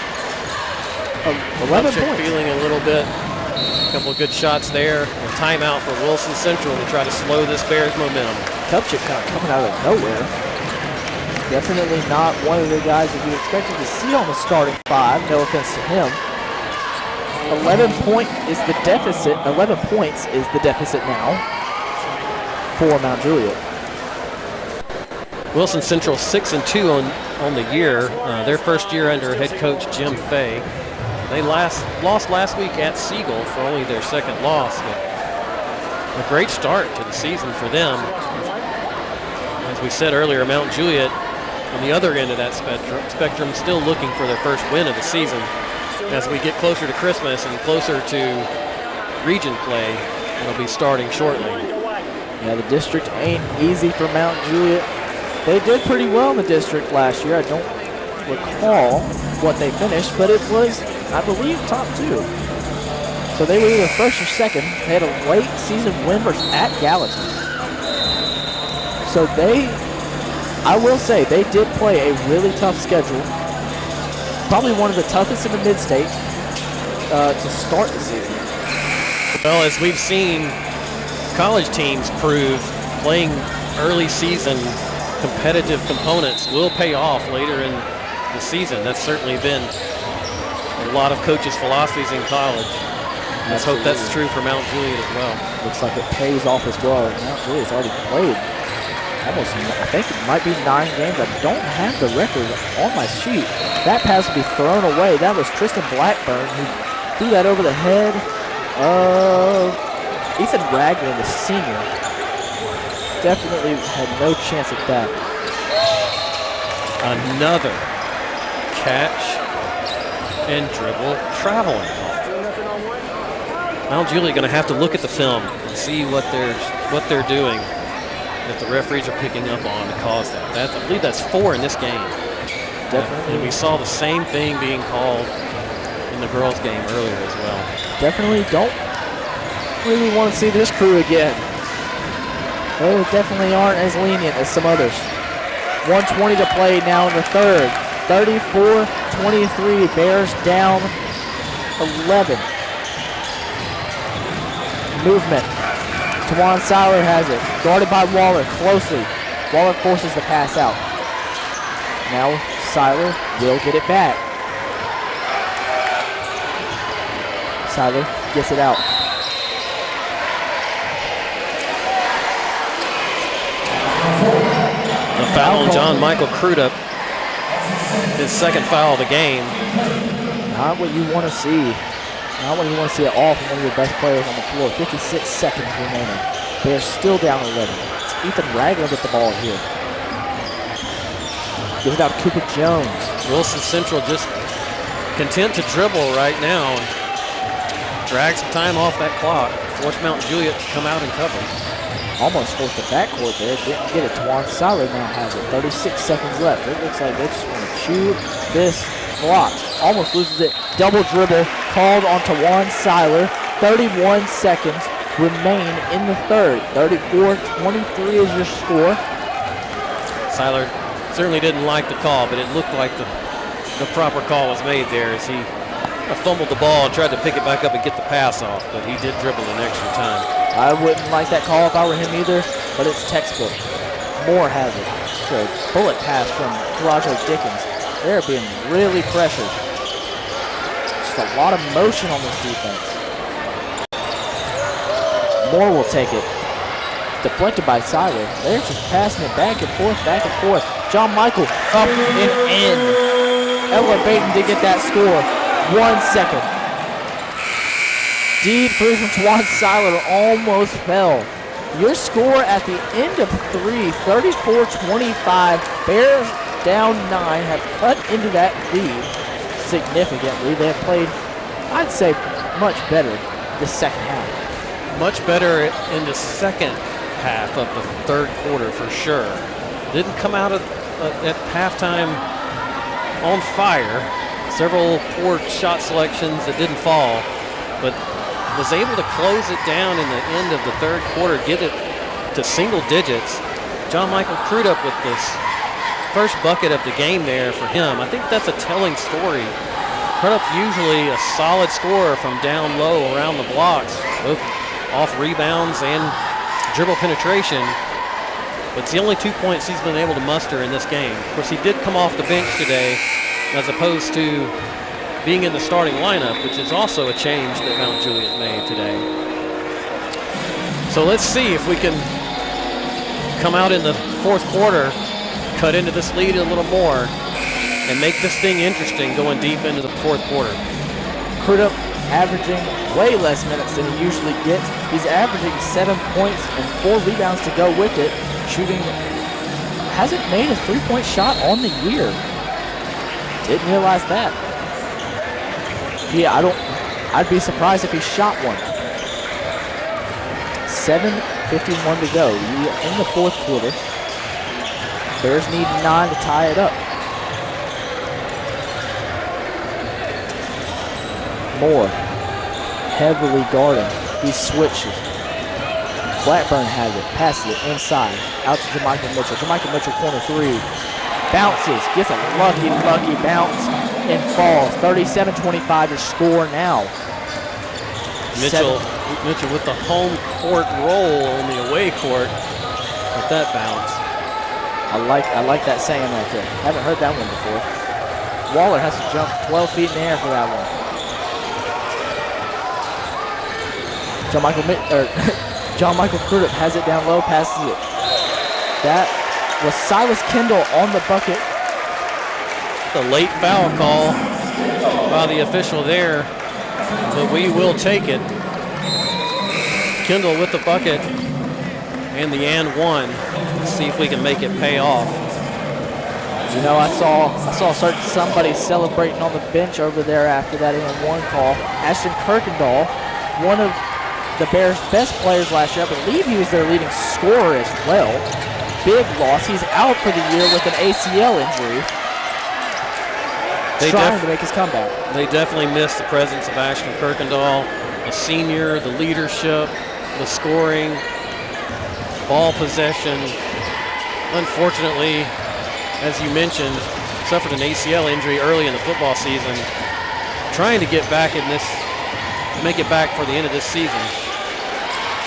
Speaker 1: 11
Speaker 2: Kupchik
Speaker 1: points.
Speaker 2: feeling a little bit. A couple of good shots there. A timeout for Wilson Central to try to slow this Bears momentum.
Speaker 1: Kupchik kind of coming out of nowhere. Definitely not one of the guys that you expected to see on the starting 5. No offense to him. 11 points is the deficit now for Mount Juliet.
Speaker 2: Wilson Central 6-2 on the year. Their first year under head coach Jim Fay. They lost last week at Siegel for only their second loss. But a great start to the season for them. As we said earlier, Mount Juliet on the other end of that spectrum still looking for their first win of the season. As we get closer to Christmas and closer to region play, it'll be starting shortly.
Speaker 1: Yeah, the district ain't easy for Mount Juliet. They did pretty well in the district last year. I don't recall what they finished, but it was, I believe, top 2. So they were either first or second. They had a late season win versus at Gallatin. So I will say, they did play a really tough schedule. Probably one of the toughest in the mid-state to start the season.
Speaker 2: Well, as we've seen college teams prove, playing early season competitive components will pay off later in the season. That's certainly been a lot of coaches' philosophies in college. Let's hope that's true for Mount Juliet as well.
Speaker 1: Looks like it pays off as well. Mount Juliet's already played almost, I think it might be 9 games. I don't have the record on my sheet. That pass will be thrown away. That was Tristan Blackburn who threw that over the head of Ethan Ragland, the senior. Definitely had no chance at that.
Speaker 2: Another catch and dribble traveling call. Mount Juliet going to have to look at the film and see what they're doing that the referees are picking up on to cause that. I believe that's 4 in this game.
Speaker 1: Definitely.
Speaker 2: And we saw the same thing being called in the girls' game earlier as well.
Speaker 1: Definitely don't really want to see this crew again. They definitely aren't as lenient as some others. 1:20 to play now in the third. 34-23, Bears down 11. Movement. Tawan Seiler has it, guarded by Waller closely. Waller forces the pass out. Now Seiler will get it back. Seiler gets it out.
Speaker 2: A foul on John Michael Crudup. His second foul of the game.
Speaker 1: Not what you want to see. Not what you want to see at all from one of your best players on the floor. 56 seconds remaining. They're still down 11. It's Ethan Ragland with the ball here. Gives it out to Cooper Jones.
Speaker 2: Wilson Central just content to dribble right now and drag some time off that clock. Force Mount Juliet to come out and cover.
Speaker 1: Almost forced the backcourt there. Didn't get it. Tawan Seiler now has it. 36 seconds left. It looks like they just want to chew this clock. Almost loses it. Double dribble called on Tawan Seiler. 31 seconds remain in the third. 34-23 is your score.
Speaker 2: Seiler certainly didn't like the call, but it looked like the proper call was made there as he fumbled the ball and tried to pick it back up and get the pass off, but he did dribble an extra time.
Speaker 1: I wouldn't like that call if I were him either, but it's textbook. Moore has it. It's a bullet pass from Tarajo Dickens. They're being really pressured. Just a lot of motion on this defense. Moore will take it. Deflected by Seiler. They're just passing it back and forth, back and forth. John Michael up and in. Elevating to get that score. 1 second. Deep three from Tawan Seiler almost fell. Your score at the end of 3, 34-25. Bears down 9 have cut into that lead significantly. They have played, I'd say, much better the second half.
Speaker 2: Much better in the second half of the third quarter for sure. Didn't come out at halftime on fire. Several poor shot selections that didn't fall, but was able to close it down in the end of the third quarter, get it to single digits. John Michael Crudup with this first bucket of the game there for him. I think that's a telling story. Crudup's usually a solid scorer from down low around the blocks, both off rebounds and dribble penetration. But it's the only 2 points he's been able to muster in this game. Of course, he did come off the bench today as opposed to being in the starting lineup, which is also a change that Mount Juliet made today. So let's see if we can come out in the fourth quarter, cut into this lead a little more, and make this thing interesting going deep into the fourth quarter.
Speaker 1: Crudup averaging way less minutes than he usually gets. He's averaging 7 points and 4 rebounds to go with it. Shooting, hasn't made a 3-point shot on the year. Didn't realize that. Yeah, I'd be surprised if he shot one. 7:51 to go. We are in the fourth quarter. Bears need 9 to tie it up. Moore heavily guarding. He switches. Blackburn has it, passes it inside, out to Jermichael Mitchell. Jermichael Mitchell, corner three. Bounces, gets a lucky bounce, and falls. 37-25 to score now.
Speaker 2: Mitchell with the home court roll on the away court with that bounce.
Speaker 1: I like that saying right there. Haven't heard that one before. Waller has to jump 12 feet in the air for that one. John Michael Crudup has it down low, passes it. That was Silas Kendall on the bucket.
Speaker 2: The late foul call by the official there, but we will take it. Kendall with the bucket and the and one. Let's see if we can make it pay off.
Speaker 1: You know, I saw somebody celebrating on the bench over there after that and one call. Ashton Kirkendall, one of the Bears' best players last year. I believe he was their leading scorer as well. Big loss. He's out for the year with an ACL injury. Trying to make his comeback.
Speaker 2: They definitely missed the presence of Ashton Kirkendall, a senior, the leadership, the scoring, ball possession. Unfortunately, as you mentioned, suffered an ACL injury early in the football season. Trying to get back in this, make it back for the end of this season.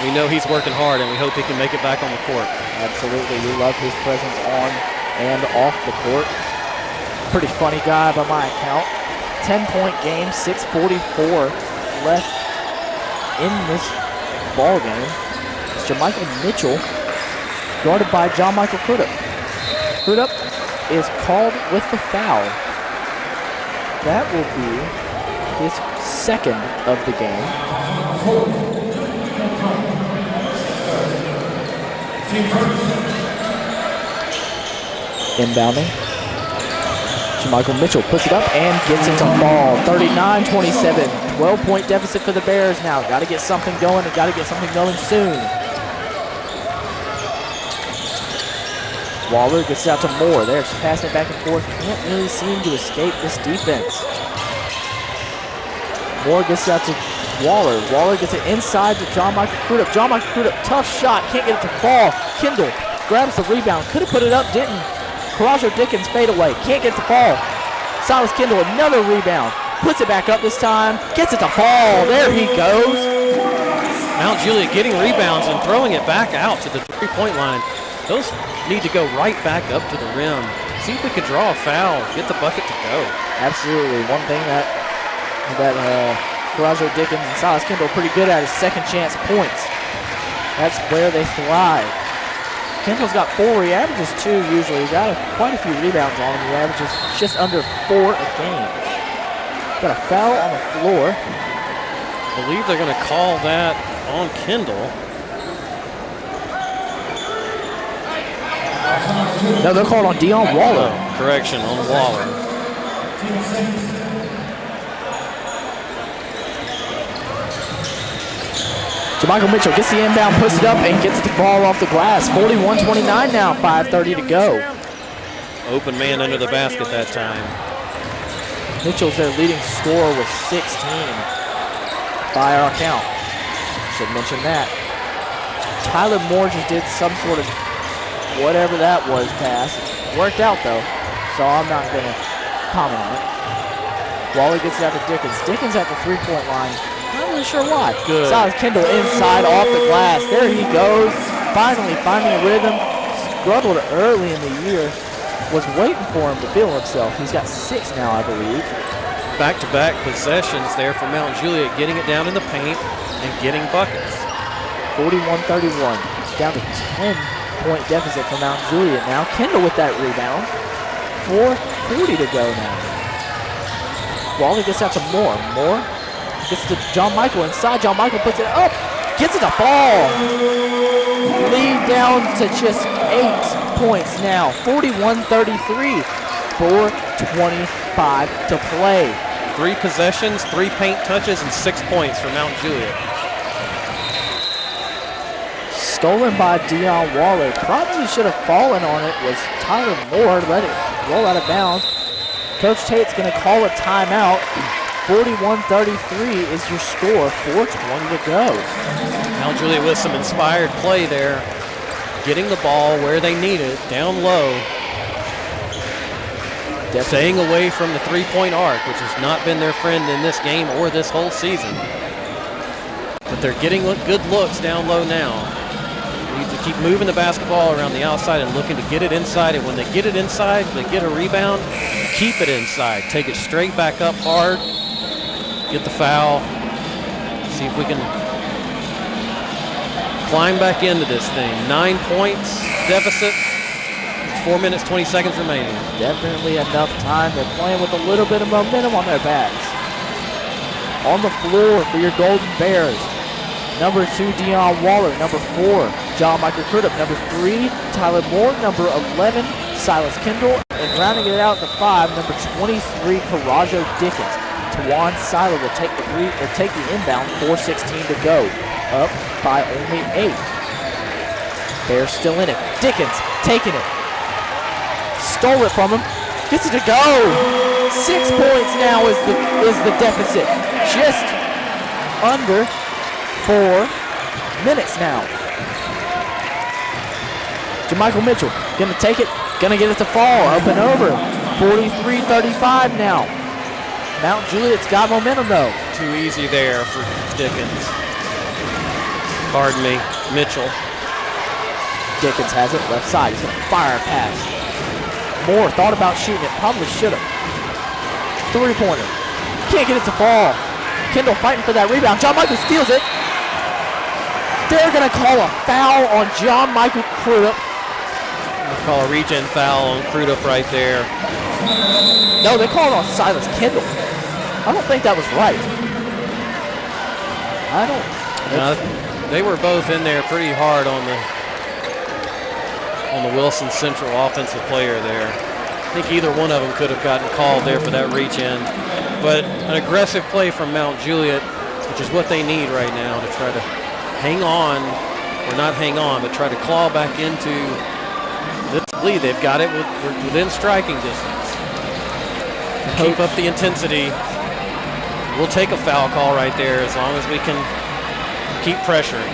Speaker 2: We know he's working hard, and we hope he can make it back on the court.
Speaker 1: Absolutely. We love his presence on and off the court. Pretty funny guy by my account. 10-point game, 6:44 left in this ball game. It's Jermichael Mitchell guarded by John Michael Crudup. Crudup is called with the foul. That will be his second of the game. Inbounding. Jermichael Mitchell puts it up and gets it to fall. 39-27. 12-point deficit for the Bears now. Got to get something going and got to get something going soon. Waller gets it out to Moore. They're just passing it back and forth. Can't really seem to escape this defense. Moore gets it out to Waller. Waller gets it inside to John Michael Crudup. John Michael Crudup, tough shot. Can't get it to fall. Kendall grabs the rebound. Could have put it up, didn't. Coraggio Dickens fade away. Can't get it to fall. Silas Kendall, another rebound. Puts it back up this time. Gets it to fall. There he goes.
Speaker 2: Mount Juliet getting rebounds and throwing it back out to the three-point line. Those need to go right back up to the rim. See if we could draw a foul. Get the bucket to go.
Speaker 1: Absolutely. One thing that Coraggio Dickens and Silas Kendall are pretty good at is second chance points. That's where they thrive. Kendall's got 4. He averages 2 usually. He's got quite a few rebounds on him. He averages just under 4 a game. Got a foul on the floor.
Speaker 2: I believe they're going to call that on Kendall.
Speaker 1: No, they're called on Dion Waller.
Speaker 2: Correction, on Waller.
Speaker 1: Jermichael Mitchell gets the inbound, puts it up, and gets it to fall off the glass. 41-29 now, 5:30 to go.
Speaker 2: Open man under the basket that time.
Speaker 1: Mitchell's their leading scorer with 16 by our count. Should mention that. Tyler Moore just did some sort of whatever that was pass. Worked out though, so I'm not going to comment on it. Waller gets it out to Dickens. Dickens at the three-point line. Not really sure why.
Speaker 2: Good.
Speaker 1: Silas Kendall inside off the glass. There he goes. Finally finding a rhythm. Struggled early in the year. Was waiting for him to feel himself. He's got 6 now, I believe.
Speaker 2: Back-to-back possessions there for Mount Juliet, getting it down in the paint and getting buckets.
Speaker 1: 41-31. Down to 10-point deficit for Mount Juliet now. Kendall with that rebound. 4:40 to go now. Waller gets out to Moore. Moore gets to John Michael inside. John Michael puts it up. Gets it to fall. Lead down to just 8 points now. 41-33. 4:25 to play.
Speaker 2: 3 possessions, 3 paint touches, and 6 points for Mount Juliet.
Speaker 1: Stolen by Dion Waller. Probably should have fallen on it was Tyler Moore. Let it roll out of bounds. Coach Tate's going to call a timeout. 41-33 is your score, 4:20 to go.
Speaker 2: Now Juliet with some inspired play there, getting the ball where they need it, down low. Staying away from the three-point arc, which has not been their friend in this game or this whole season. But they're getting good looks down low now. They need to keep moving the basketball around the outside and looking to get it inside. And when they get it inside, they get a rebound, keep it inside. Take it straight back up hard, get the foul, see if we can climb back into this thing. 9 points deficit. 4 minutes, 20 seconds remaining.
Speaker 1: Definitely enough time. They're playing with a little bit of momentum on their backs. On the floor for your Golden Bears, number 2, Deion Waller. Number 4, John Michael Crudup. Number 3, Tyler Moore. Number 11, Silas Kendall. And rounding it out to 5, number 23, Karajo Dickens. Tawan Seiler will take the inbound, 4:16 to go. Up by only 8. Bears still in it. Dickens taking it. Stole it from him, gets it to go. 6 points now is the deficit. Just under 4 minutes now. JaMichael Mitchell gonna take it, gonna get it to fall, up and over. 43-35 now. Mount Juliet's got momentum though.
Speaker 2: Too easy there for Dickens. Pardon me, Mitchell.
Speaker 1: Dickens has it left side, he's gonna fire a pass. Moore thought about shooting it, probably should have. 3-pointer. Can't get it to fall. Kendall fighting for that rebound. John Michael steals it. They're going to call a foul on John Michael Crudup.
Speaker 2: They'll call a regen foul on Crudup right there.
Speaker 1: No, they called on Silas Kendall. I don't think that was right.
Speaker 2: They were both in there pretty hard on the Wilson Central offensive player there. I think either one of them could have gotten called there for that reach in. But an aggressive play from Mount Juliet, which is what they need right now to try to hang on, or not hang on, but try to claw back into this lead. They've got it within striking distance. Keep up the intensity. We'll take a foul call right there as long as we can keep pressuring.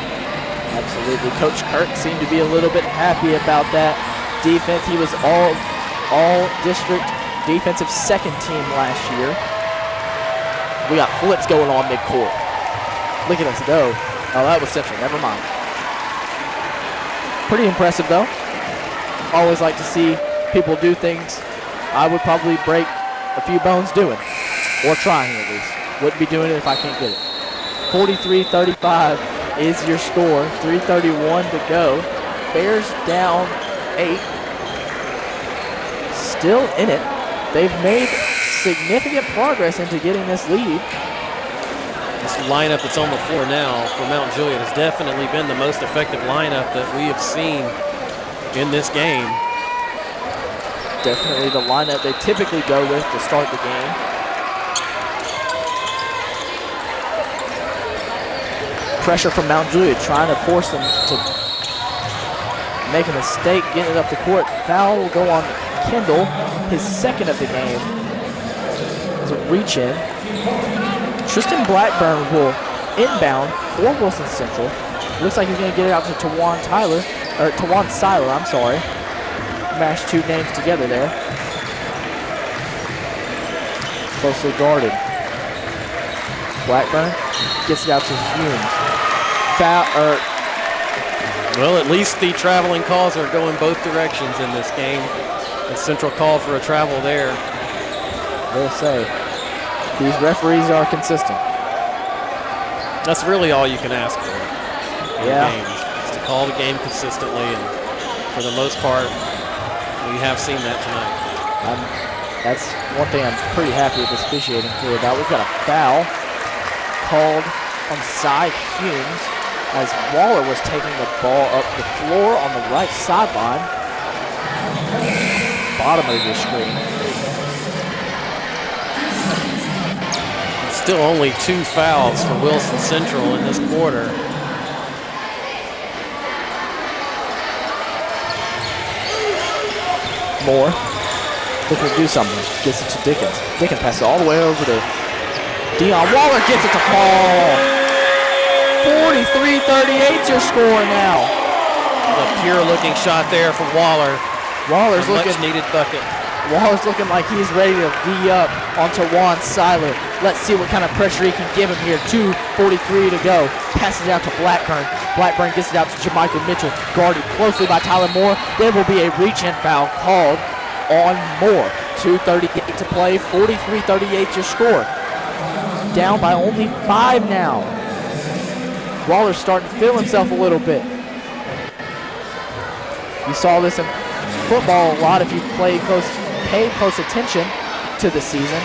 Speaker 1: Absolutely. Coach Kirk seemed to be a little bit happy about that defense. He was all district defensive second team last year. We got flips going on midcourt. Look at us go. Oh, that was Central. Never mind. Pretty impressive, though. Always like to see people do things I would probably break a few bones doing, or trying at least. Wouldn't be doing it if I can't get it. 43-35 is your score. 3:31 to go. Bears down 8. Still in it. They've made significant progress into getting this lead.
Speaker 2: This lineup that's on the floor now for Mount Juliet has definitely been the most effective lineup that we have seen in this game.
Speaker 1: Definitely the lineup they typically go with to start the game. Pressure from Mount Juliet, trying to force them to make a mistake, getting it up the court. Foul will go on Kendall, his second of the game. As a reach in. Tristan Blackburn will inbound for Wilson Central. Looks like he's going to get it out to Tawan Seiler, I'm sorry. Mashed two names together there. Closely guarded. Blackburn gets it out to Humes.
Speaker 2: Well, at least the traveling calls are going both directions in this game. The Central call for a travel there.
Speaker 1: They'll say these referees are consistent.
Speaker 2: That's really all you can ask for in games, is to call the game consistently, and for the most part, we have seen that tonight.
Speaker 1: That's one thing I'm pretty happy with this officiating crew about. We've got a foul called on Cy Humes as Waller was taking the ball up the floor on the right sideline. Bottom of your screen.
Speaker 2: Still only 2 fouls for Wilson Central in this quarter.
Speaker 1: Moore looking to do something. Gets it to Dickens. Dickens passes all the way over to Dion Waller gets it to Paul. 43-38's your score now.
Speaker 2: A pure looking shot there from Waller.
Speaker 1: Waller's
Speaker 2: Much
Speaker 1: looking
Speaker 2: needed bucket.
Speaker 1: Waller's looking like he's ready to D up onto Juan Seiler. Let's see what kind of pressure he can give him here. 2:43 to go. Passes it out to Blackburn. Blackburn gets it out to Jermichael Mitchell, guarded closely by Tyler Moore. There will be a reach-in foul called on Moore. 2:38 to play. 43-38 your score. Down by only 5 now. Waller's starting to feel himself a little bit. You saw this in football a lot if you pay close attention to the season.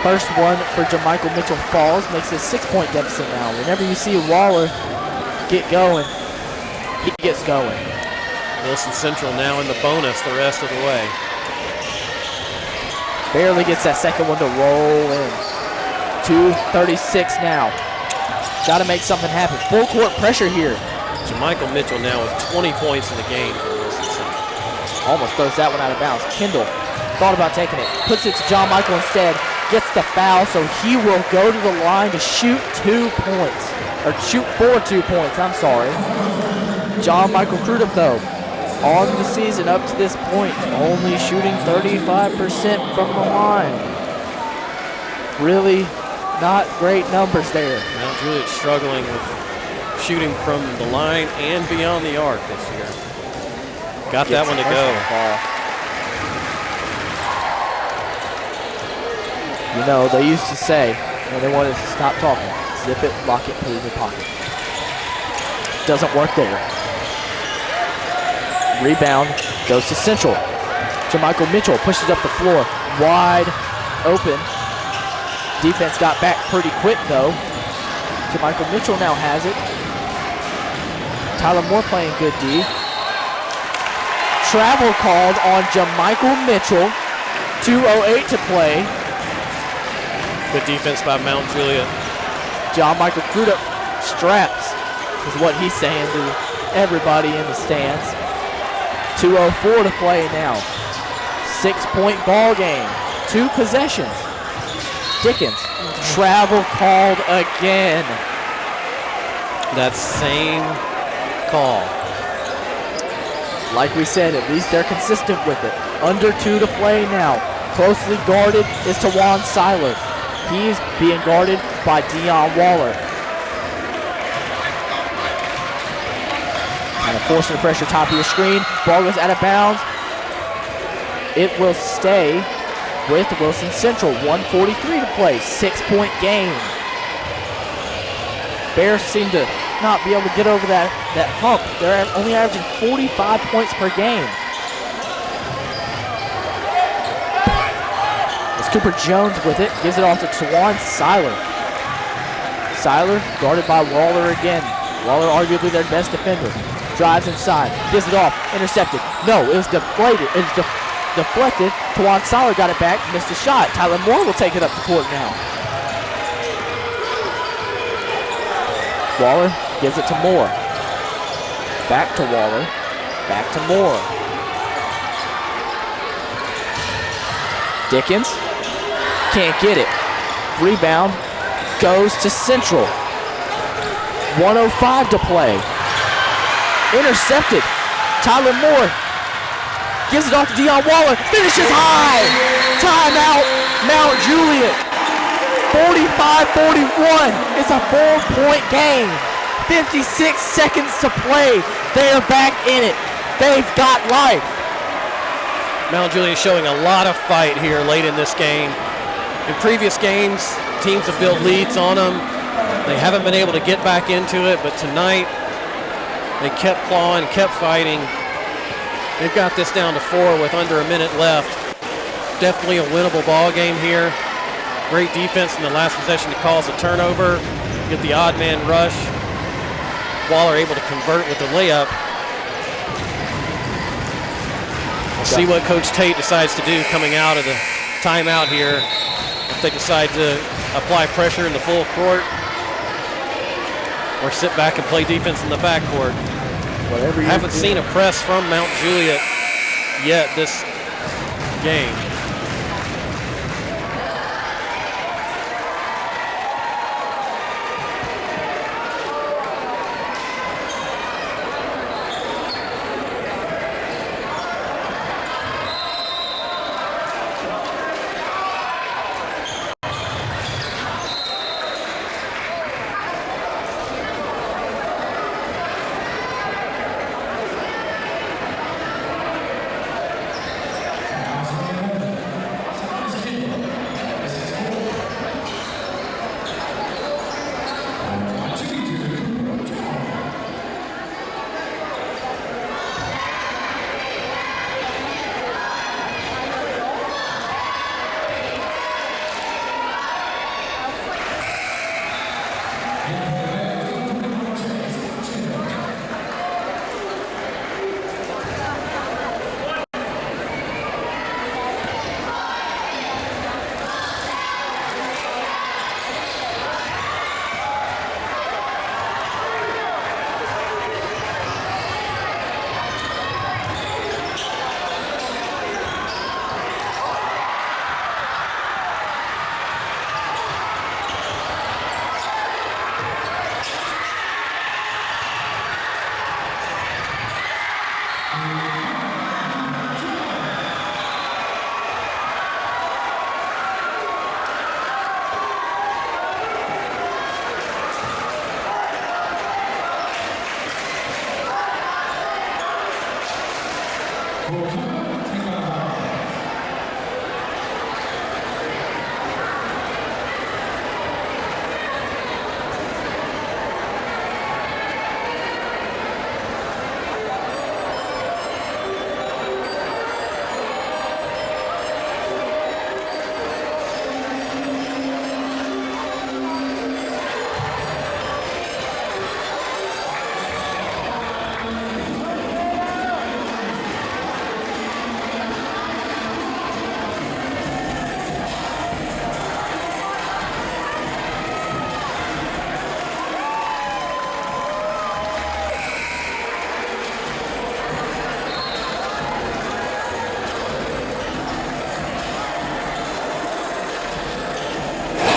Speaker 1: First one for Jermichael Mitchell falls, makes it a 6-point deficit now. Whenever you see Waller get going, he gets going.
Speaker 2: Wilson Central now in the bonus the rest of the way.
Speaker 1: Barely gets that second one to roll in. 2:36 now. Got to make something happen. Full court pressure here.
Speaker 2: Jermichael Mitchell now with 20 points in the game for Wilson Central.
Speaker 1: Almost throws that one out of bounds. Kendall thought about taking it. Puts it to John Michael instead. Gets the foul, so he will go to the line to shoot 2 points. Or shoot for 2 points, I'm sorry. John Michael Crudup, though, on the season up to this point, only shooting 35% from the line. Really not great numbers there.
Speaker 2: Mount Juliet struggling with shooting from the line and beyond the arc this year. Got that one to go.
Speaker 1: You know, they used to say when they wanted to stop talking, zip it, lock it, put it in your pocket. Doesn't work there. Rebound goes to Central. Jermichael Mitchell pushes up the floor, wide open. Defense got back pretty quick though. Jermichael Mitchell now has it. Tyler Moore playing good D. Travel called on Jermichael Mitchell. 2:08 to play.
Speaker 2: Good defense by Mount Juliet.
Speaker 1: John Michael Crudup straps is what he's saying to everybody in the stands. 2:04 to play now. 6-point ball game. 2 possessions. Dickens, travel called again.
Speaker 2: That same call.
Speaker 1: Like we said, at least they're consistent with it. Under 2 to play now. Closely guarded is Juan Seiler. He's being guarded by Dion Waller. Kind of forcing the pressure, top of your screen. Ball goes out of bounds. It will stay with Wilson Central. 1:43 to play. 6-point game. Bears seem to not be able to get over that hump. They're only averaging 45 points per game. It's Cooper Jones with it. Gives it off to Juan Seiler. Seiler guarded by Waller again. Waller arguably their best defender. Drives inside. Gives it off. Intercepted. No, it was deflated. It was deflected. Juan Seiler got it back. Missed a shot. Tyler Moore will take it up the court now. Waller gives it to Moore. Back to Waller. Back to Moore. Dickens can't get it. Rebound goes to Central. 1:05 to play. Intercepted. Tyler Moore gives it off to Dion Waller. Finishes high. Timeout, Mount Juliet. 45-41. It's a 4-point game. 56 seconds to play. They are back in it. They've got life.
Speaker 2: Mount Juliet showing a lot of fight here late in this game. In previous games, teams have built leads on them. They haven't been able to get back into it, but tonight they kept clawing, kept fighting. They've got this down to 4 with under a minute left. Definitely a winnable ball game here. Great defense in the last possession to cause a turnover. Get the odd man rush. Waller able to convert with the layup. We'll see what Coach Tate decides to do coming out of the timeout here. If they decide to apply pressure in the full court or sit back and play defense in the backcourt.
Speaker 1: Whatever you
Speaker 2: haven't seen a press from Mount Juliet yet this game.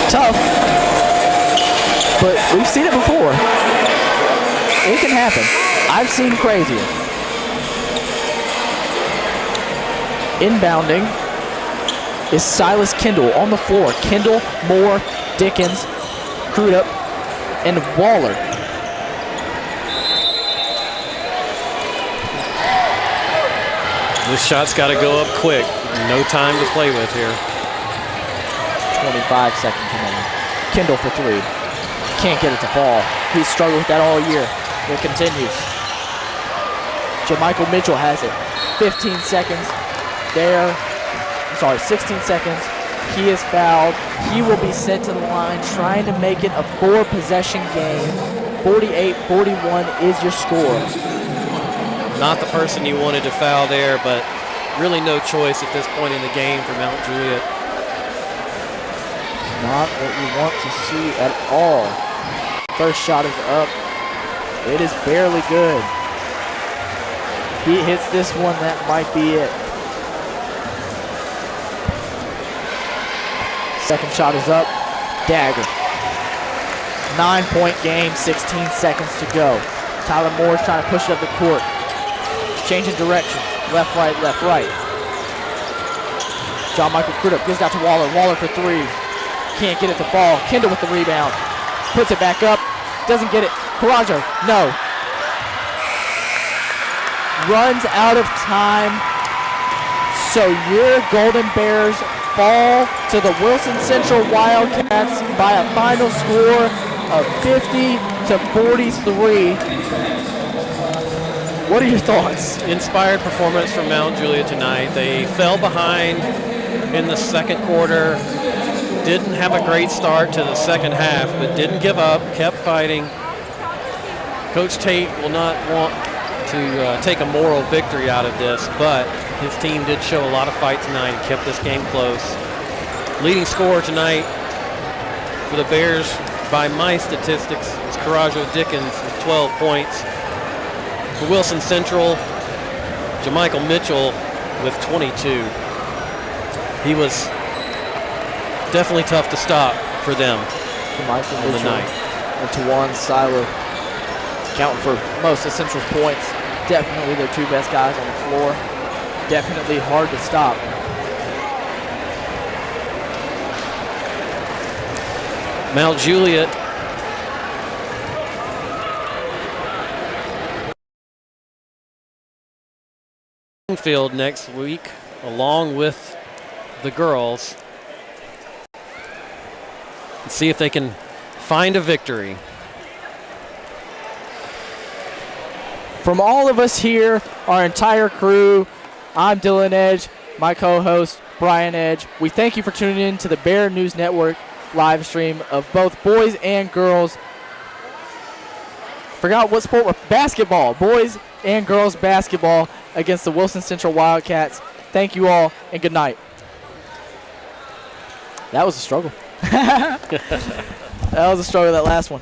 Speaker 1: Tough, but we've seen it before. It can happen. I've seen crazier. Inbounding is Silas Kendall on the floor. Kendall, Moore, Dickens, Crudup, and Waller.
Speaker 2: This shot's got to go up quick. No time to play with here.
Speaker 1: 25 seconds remaining. Kendall for three. Can't get it to fall. He's struggled with that all year. It continues. Jamichael Mitchell has it. 15 seconds. There. I'm sorry, 16 seconds. He is fouled. He will be sent to the line trying to make it a 4-possession game. 48-41 is your score.
Speaker 2: Not the person you wanted to foul there, but really no choice at this point in the game for Mount Juliet.
Speaker 1: Not what you want to see at all. First shot is up. It is barely good. He hits this one, that might be it. Second shot is up. Dagger. 9-point game, 16 seconds to go. Tyler Moore's trying to push it up the court. Changing directions. Left, right, left, right. John Michael Crudup gives it out to Waller. Waller for three. Can't get it to fall. Kendall with the rebound. Puts it back up. Doesn't get it. Coraggio, no. Runs out of time. So your Golden Bears fall to the Wilson Central Wildcats by a final score of 50-43. What are your thoughts?
Speaker 2: Inspired performance from Mount Juliet tonight. They fell behind in the second quarter. Didn't have a great start to the second half, but didn't give up, kept fighting. Coach Tate will not want to take a moral victory out of this, but his team did show a lot of fight tonight and kept this game close. Leading scorer tonight for the Bears, by my statistics, is Coraggio Dickens with 12 points. For Wilson Central, Jamichael Mitchell with 22. He was definitely tough to stop for them
Speaker 1: Jamichael
Speaker 2: on the
Speaker 1: Mitchell
Speaker 2: night.
Speaker 1: and Tawan Silo counting for most of Central's points. Definitely their two best guys on the floor. Definitely hard to stop.
Speaker 2: Mount Juliet field next week along with the girls. Let's see if they can find a victory.
Speaker 1: From all of us here, our entire crew, I'm Dylan Edge, my co-host Brian Edge. We thank you for tuning in to the Bear News Network live stream of both boys and girls. Forgot what sport we're basketball. Boys and girls basketball against the Wilson Central Wildcats. Thank you all and good night. That was a struggle. That was a struggle, that last one.